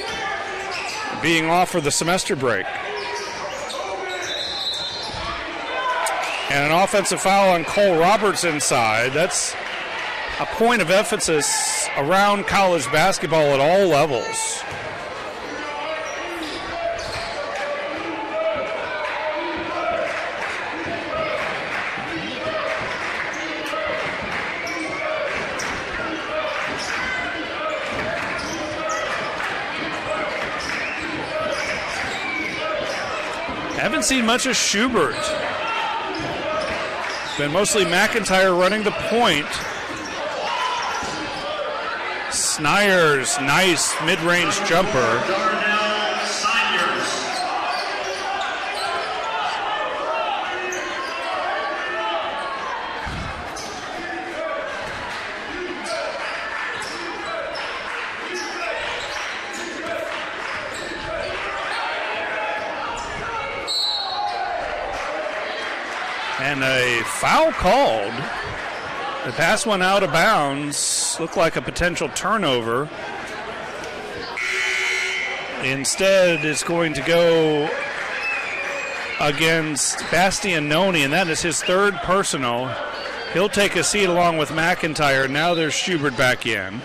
S1: being off for the semester break. And an offensive foul on Cole Roberts inside. That's a point of emphasis around college basketball at all levels. Haven't seen much of Schubert. Been mostly McIntyre running the point. Snyers, nice mid-range jumper. And a foul called. The pass went out of bounds. Looked like a potential turnover. Instead, it's going to go against Bastianoni, and that is his third personal. He'll take a seat along with McIntyre. Now there's Schubert back in.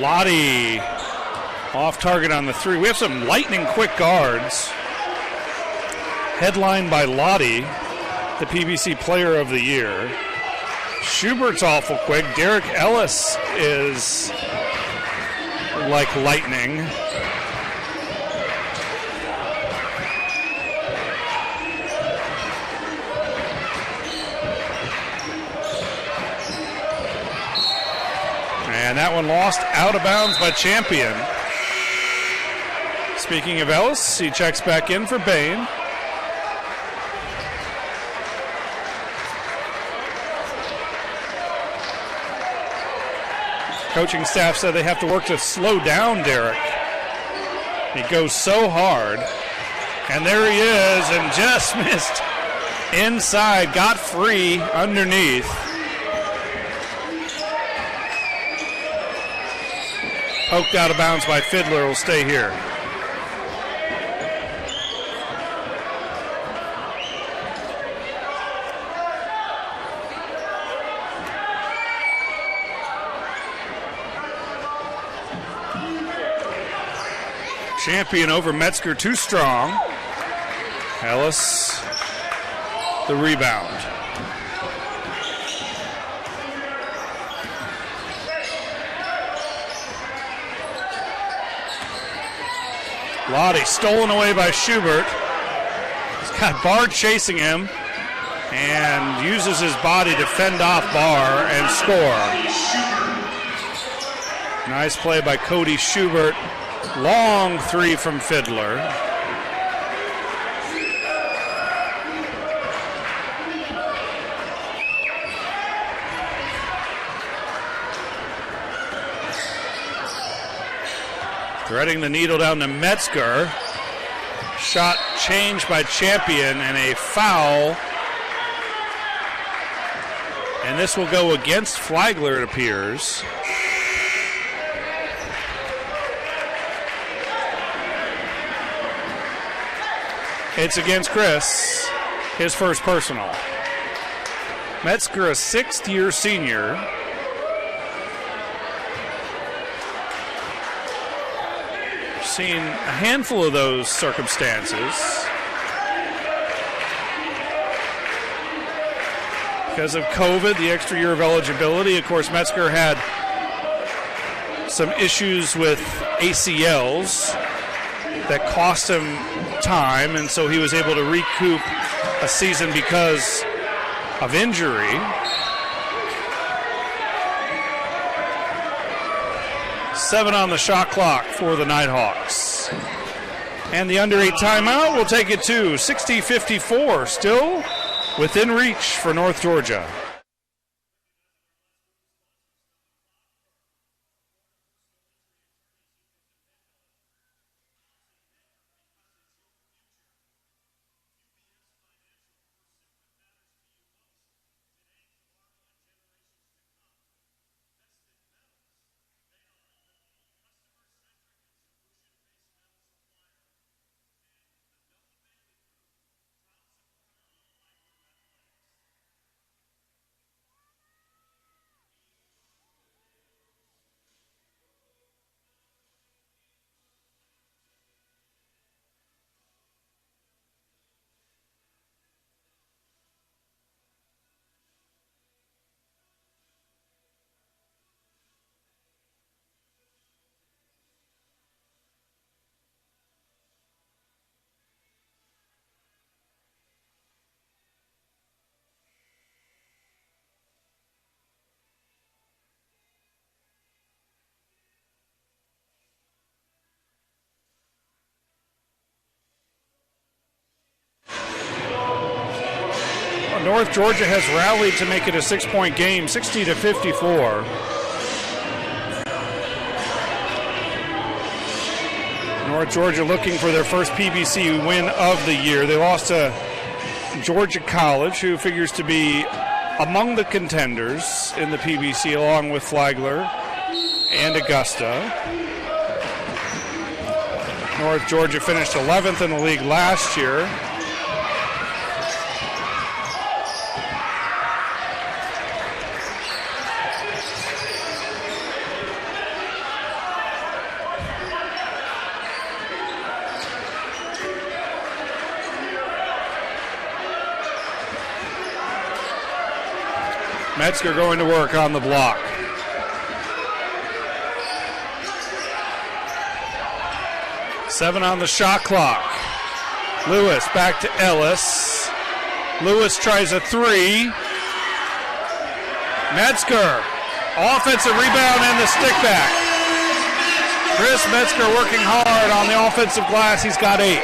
S1: Lottie off target on the three. We have some lightning quick guards. Headlined by Lottie, the PBC Player of the Year. Schubert's awful quick. Derek Ellis is like lightning. And that one lost out of bounds by Champion. Speaking of Ellis, he checks back in for Bain. Coaching staff said they have to work to slow down Derek. He goes so hard. And there he is, and just missed inside, got free underneath. Poked out of bounds by Fiddler, will stay here. Champion over Metzger, too strong. Ellis, the rebound. Lottie stolen away by Schubert. He's got Bard chasing him and uses his body to fend off Barr and score. Nice play by Cody Schubert. Long three from Fiddler. Threading the needle down to Metzger. Shot changed by Champion and a foul. And this will go against Flagler, it appears. It's against Chris, his first personal. Metzger, a sixth-year senior. Seen a handful of those circumstances. Because of COVID, the extra year of eligibility, of course, Metzger had some issues with ACLs that cost him time, and so he was able to recoup a season because of injury. Seven on the shot clock for the Nighthawks. And the under 8 timeout will take it to 60-54, still within reach for North Georgia. North Georgia has rallied to make it a 6-point game, 60-54. North Georgia looking for their first PBC win of the year. They lost to Georgia College, who figures to be among the contenders in the PBC, along with Flagler and Augusta. North Georgia finished 11th in the league last year. Metzger going to work on the block. Seven on the shot clock. Lewis back to Ellis. Lewis tries a three. Metzger, offensive rebound and the stick back. Chris Metzger working hard on the offensive glass. He's got 8.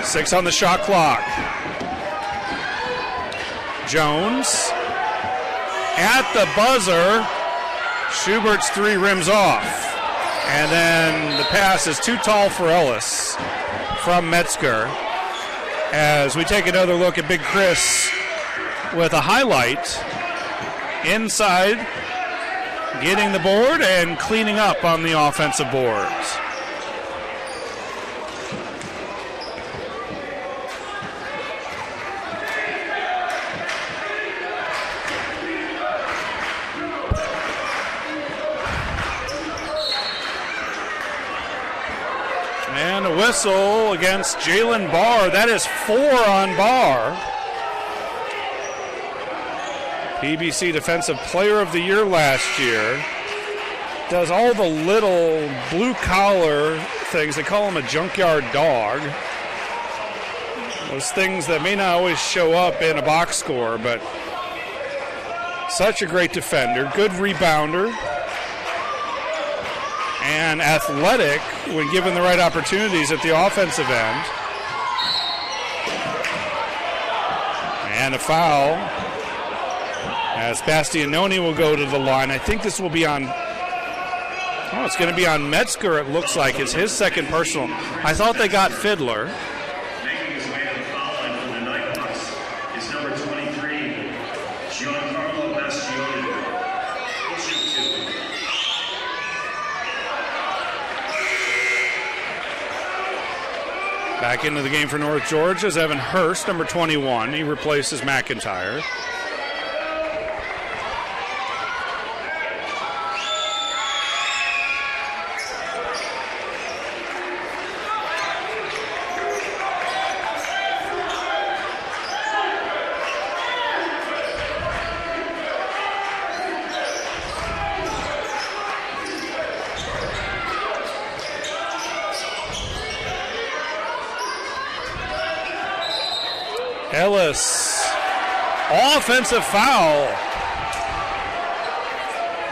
S1: Six on the shot clock. Jones at the buzzer. Schubert's three rims off. And then the pass is too tall for Ellis from Metzger. As we take another look at Big Chris with a highlight inside, getting the board and cleaning up on the offensive boards. And a whistle against Jalen Barr. That is 4 on Barr. PBC Defensive Player of the Year last year. Does all the little blue-collar things. They call him a junkyard dog. Those things that may not always show up in a box score, but such a great defender. Good rebounder. And athletic when given the right opportunities at the offensive end. And a foul as Bastianoni will go to the line. I think this will be on, it's going to be on Metzger, it looks like. It's his second personal. I thought they got Flagler.
S3: Making his way to the foul line from the Nighthawks is number 23, Giancarlo Bastianoni.
S1: Back into the game for North Georgia is Evan Hurst, number 21. He replaces McIntyre. Ellis, offensive foul.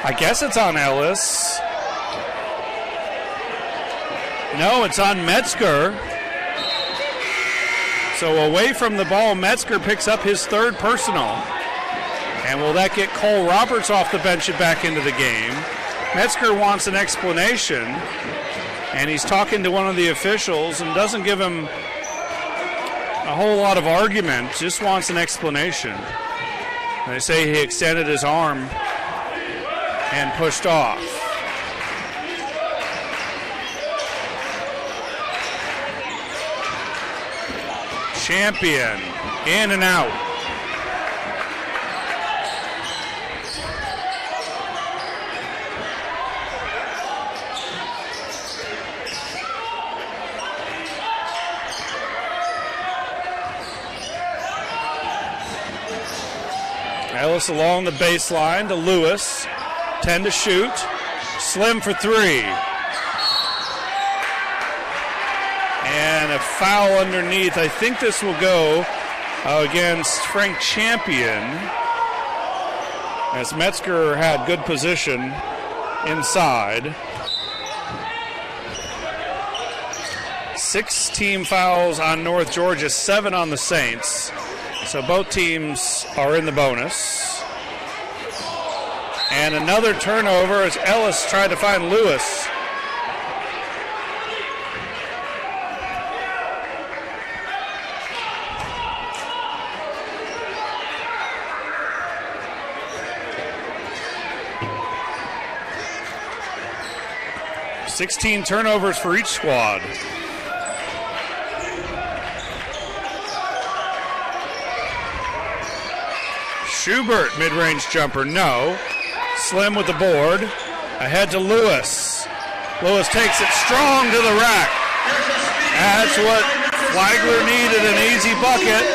S1: I guess it's on Ellis. No, it's on Metzger. So away from the ball, Metzger picks up his third personal. And will that get Cole Roberts off the bench and back into the game? Metzger wants an explanation, and he's talking to one of the officials and doesn't give him a whole lot of argument, just wants an explanation. They say he extended his arm and pushed off. Champion, in and out. Ellis along the baseline to Lewis. 10 to shoot. Slim for 3. And a foul underneath. I think this will go against Frank Champion, as Metzger had good position inside. 6 team fouls on North Georgia, 7 on the Saints. So both teams are in the bonus. And another turnover as Ellis tried to find Lewis. Sixteen turnovers for each squad. Schubert, mid-range jumper, no. Slim with the board. Ahead to Lewis. Lewis takes it strong to the rack. That's what Flagler needed, an easy bucket.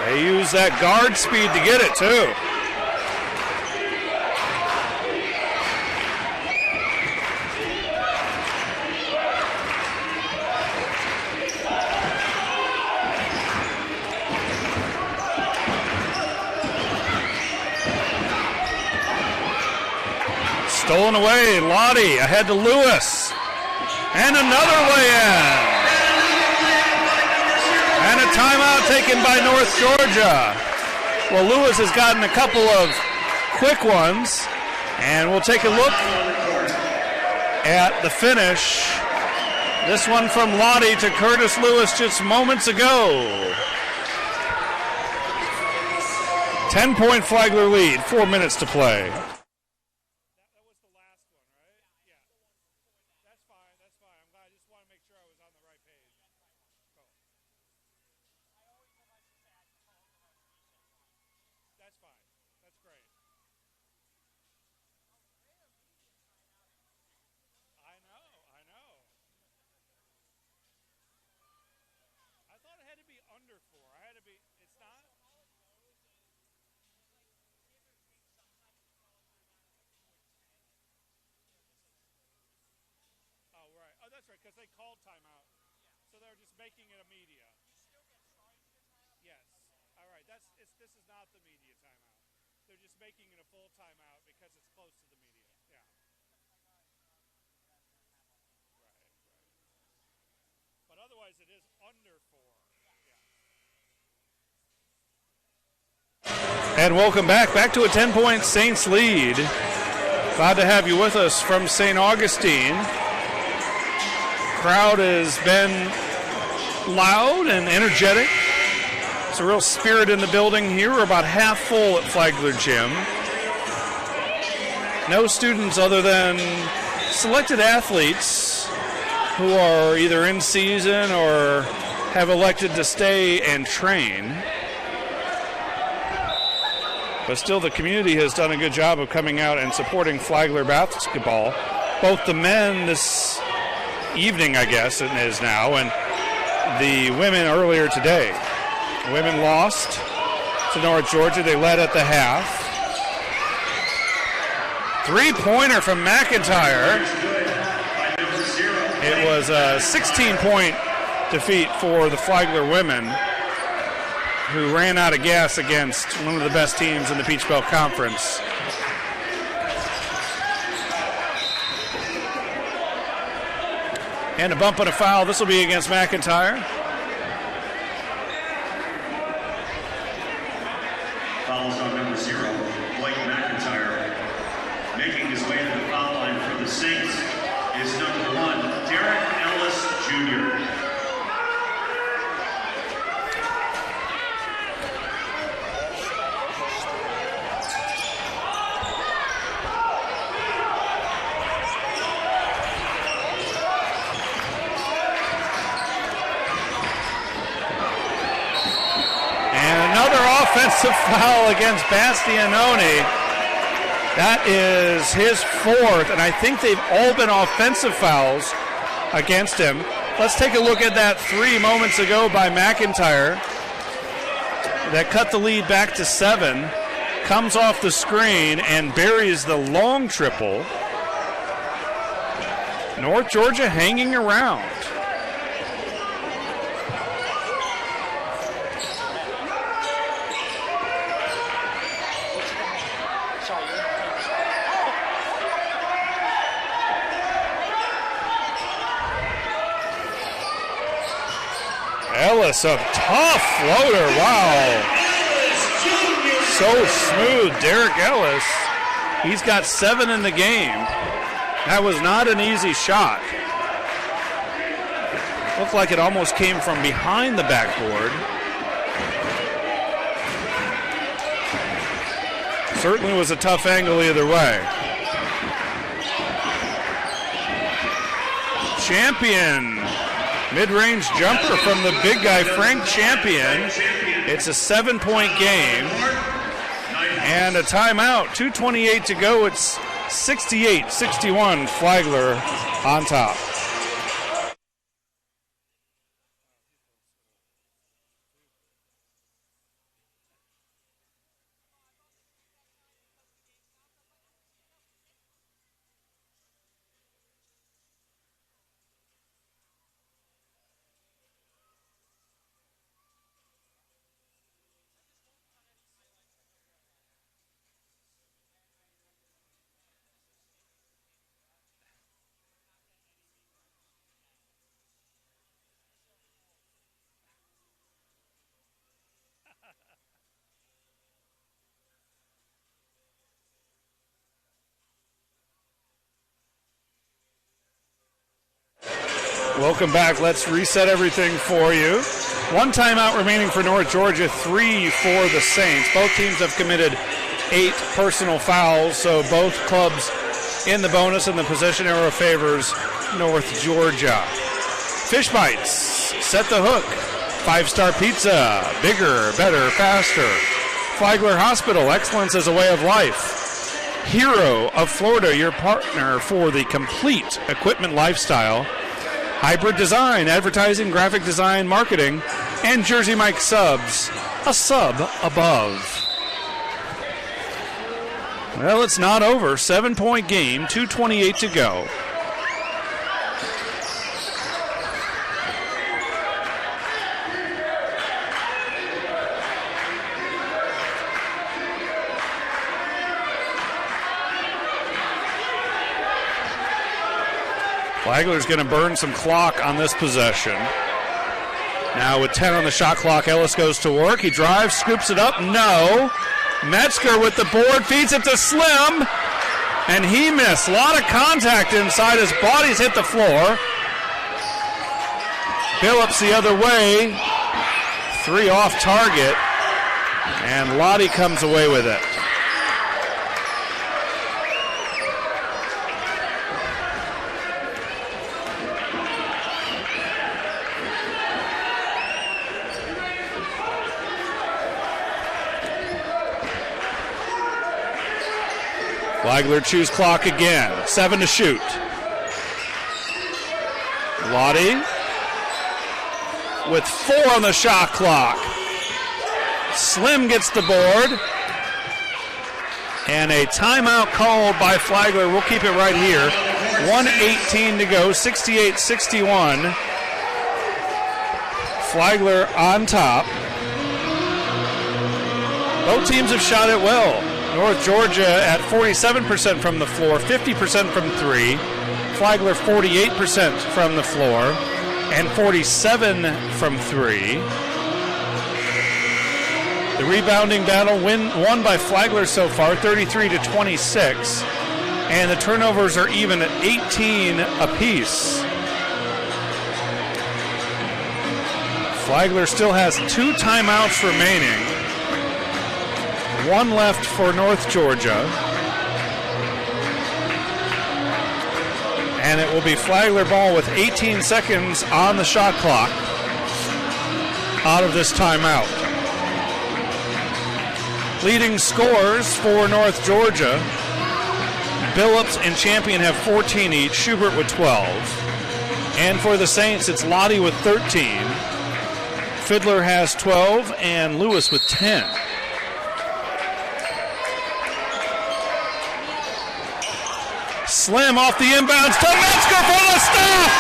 S1: They use that guard speed to get it, too. Stolen away, Lottie ahead to Lewis. And another way in. And a timeout taken by North Georgia. Well, Lewis has gotten a couple of quick ones. And we'll take a look at the finish. This one from Lottie to Curtis Lewis just moments ago. 10-point Flagler lead, 4 minutes to play.
S2: That was the last one, right? Yeah. That's fine. That's fine. I'm glad. I just want to make sure I was on the right page. Cool. That's fine. That's great. I know. I know. I thought it had to be under 4. I had to be. It's not. Oh, right. Oh, that's right, because they called timeout. So they're just making it a media. Yes. All right. This is not the media timeout. They're just making it a full timeout because it's close to the media. Yeah. Right. But otherwise, it is under 4. Yeah.
S1: And welcome back to a 10-point Saints lead. Glad to have you with us from St. Augustine. Crowd has been loud and energetic. It's a real spirit in the building here. We're about half full at Flagler Gym. No students other than selected athletes who are either in season or have elected to stay and train. But still, the community has done a good job of coming out and supporting Flagler basketball. Both the men this evening, I guess it is now, and the women earlier today. The women lost to North Georgia. They led at the half. Three-pointer from McIntyre. It was a 16-point defeat for the Flagler women, who ran out of gas against one of the best teams in the Peach Belt Conference. And a bump and a foul. This will be against McIntyre.
S3: Fouls on number 0, Blake McIntyre. Making his way to the foul line for the Saints is number 1, Derek Ellis Jr.
S1: Offensive foul against Bastianoni. That is his 4th, and I think they've all been offensive fouls against him. Let's take a look at that 3 moments ago by McIntyre that cut the lead back to 7. Comes off the screen and buries the long triple. North Georgia hanging around. Ellis, a tough floater. Wow. So smooth. Derek Ellis. He's got 7 in the game. That was not an easy shot. Looked like it almost came from behind the backboard. Certainly was a tough angle either way. Champion. Mid-range jumper from the big guy, Frank Champion. It's a 7-point game. And a timeout. 2:28 to go. It's 68-61. Flagler on top. Welcome back. Let's reset everything for you. One timeout remaining for North Georgia, 3 for the Saints. Both teams have committed 8 personal fouls, so both clubs in the bonus, and the possession arrow favors North Georgia. Fish Bites, set the hook. 5-star pizza, bigger, better, faster. Flagler Hospital, excellence as a way of life. Hero of Florida, your partner for the complete equipment lifestyle. Hybrid Design, advertising, graphic design, marketing, and Jersey Mike Subs, a sub above. Well, it's not over. 7-point game, 2:28 to go. Flagler's going to burn some clock on this possession. Now with 10 on the shot clock, Ellis goes to work. He drives, scoops it up. No. Metzger with the board, feeds it to Slim, and he missed. A lot of contact inside. His body's hit the floor. Billups the other way. 3 off target, and Lottie comes away with it. Flagler chews clock again. 7 to shoot. Lottie with 4 on the shot clock. Slim gets the board. And a timeout called by Flagler. We'll keep it right here. 1:18 to go, 68-61. Flagler on top. Both teams have shot it well. North Georgia at 47% from the floor, 50% from 3. Flagler 48% from the floor and 47 from 3. The rebounding battle won by Flagler so far, 33-26. And the turnovers are even at 18 apiece. Flagler still has 2 timeouts remaining. 1 left for North Georgia. And it will be Flagler ball with 18 seconds on the shot clock out of this timeout. Leading scorers for North Georgia. Billups and Champion have 14 each, Schubert with 12. And for the Saints, it's Lottie with 13. Fiddler has 12 and Lewis with 10. Slim off the inbounds to Metzger for the stop!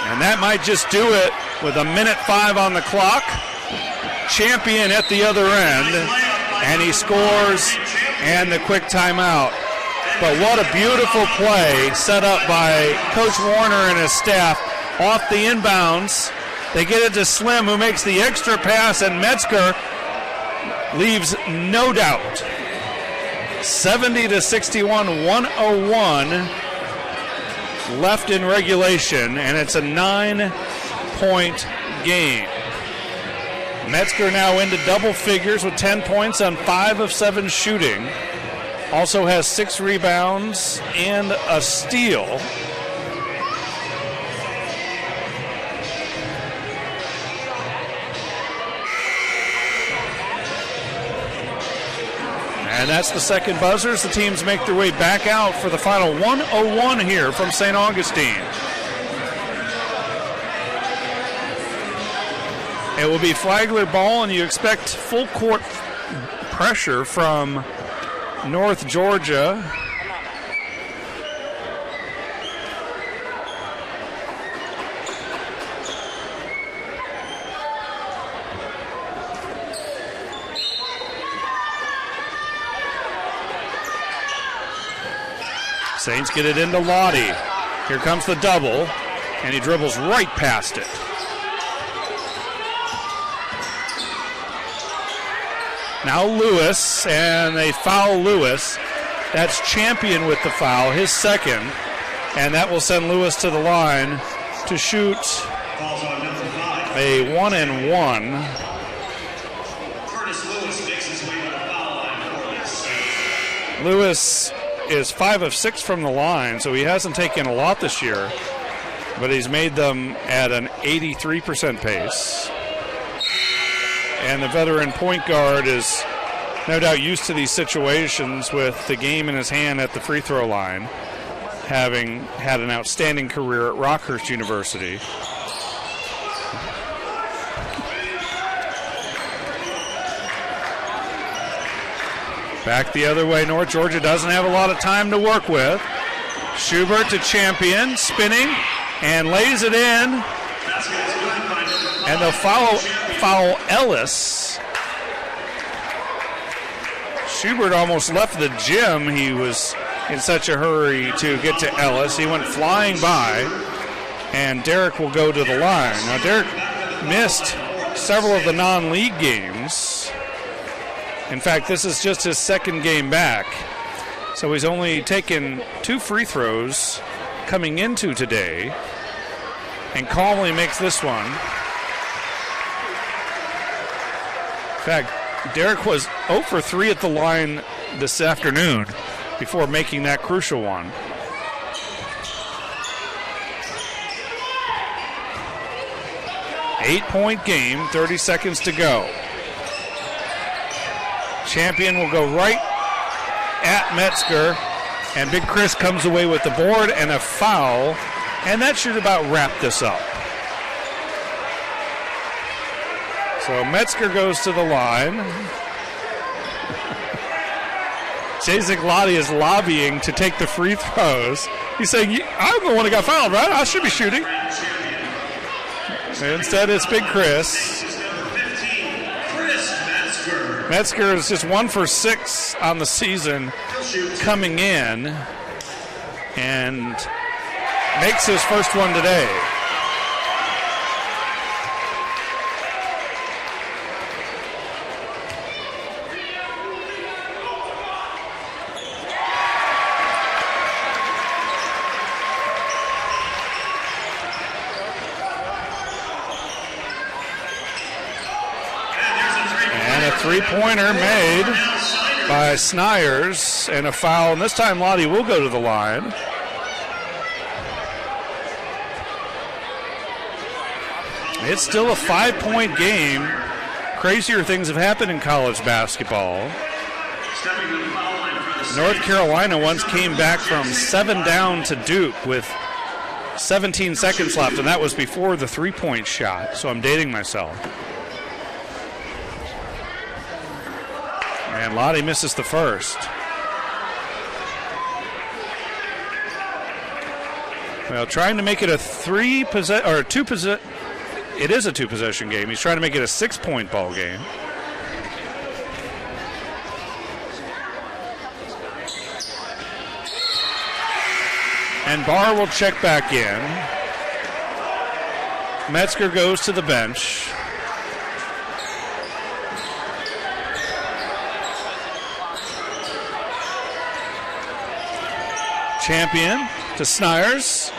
S1: And that might just do it with 1:05 on the clock. Champion at the other end, and he scores and the quick timeout. But what a beautiful play set up by Coach Warner and his staff off the inbounds. They get it to Slim, who makes the extra pass, and Metzger leaves no doubt. 70-61, 101 left in regulation, and it's a 9-point game. Metzger now into double figures with 10 points on 5 of 7 shooting. Also has 6 rebounds and a steal. And that's the second buzzer as the teams make their way back out for the final 101 here from St. Augustine. It will be Flagler ball, and you expect full court pressure from North Georgia. Saints get it into Lottie. Here comes the double, and he dribbles right past it. Now Lewis, and they foul Lewis. That's Champion with the foul, his second. And that will send Lewis to the line to shoot a 1-and-1. Lewis is 5 of 6 from the line, so he hasn't taken a lot this year, but he's made them at an 83% pace. And the veteran point guard is no doubt used to these situations with the game in his hand at the free throw line, having had an outstanding career at Rockhurst University. Back the other way, North Georgia doesn't have a lot of time to work with. Schubert to Champion, spinning, and lays it in. And they'll foul Ellis. Schubert almost left the gym. He was in such a hurry to get to Ellis. He went flying by, and Derek will go to the line. Now, Derek missed several of the non-league games. In fact, this is just his second game back. So he's only taken 2 free throws coming into today, and calmly makes this one. In fact, Derek was 0 for 3 at the line this afternoon before making that crucial one. Eight-point game, 30 seconds to go. Champion will go right at Metzger, and Big Chris comes away with the board and a foul, and that should about wrap this up. So Metzger goes to the line. Jazik Lottie is lobbying to take the free throws. He's saying, I'm the one who got fouled, right? I should be shooting. Instead, it's Big Chris. Metzger is just 1 for 6 on the season coming in, and makes his first one today. Three-pointer made by Snyers, and a foul. And this time Lottie will go to the line. It's still a 5-point game. Crazier things have happened in college basketball. North Carolina once came back from 7 down to Duke with 17 seconds left, and that was before the three-point shot, so I'm dating myself. And Lottie misses the first. Well, trying to make it a it is a 2-possession game. He's trying to make it a 6-point ball game. And Barr will check back in. Metzger goes to the bench. Champion to Snyers.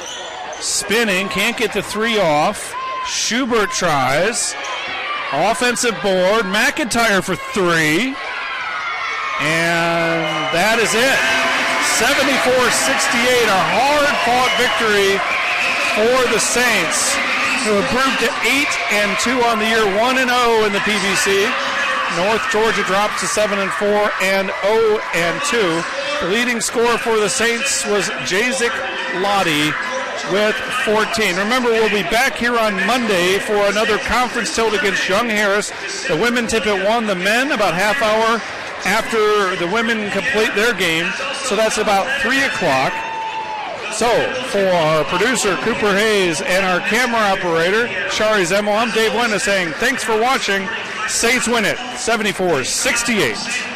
S1: Spinning, can't get the 3 off. Schubert tries. Offensive board. McIntyre for 3. And that is it. 74-68, a hard-fought victory for the Saints, who improved to 8-2 on the year, 1-0 in the PBC. North Georgia dropped to 7-4 and 0-2. The leading scorer for the Saints was Jazik Lottie with 14. Remember, we'll be back here on Monday for another conference tilt against Young Harris. The women tip at 1, the men about half hour after the women complete their game. So that's about 3 o'clock. So for our producer, Cooper Hayes, and our camera operator, Shari Zemmel, I'm Dave Wenda saying thanks for watching. Saints win it, 74-68.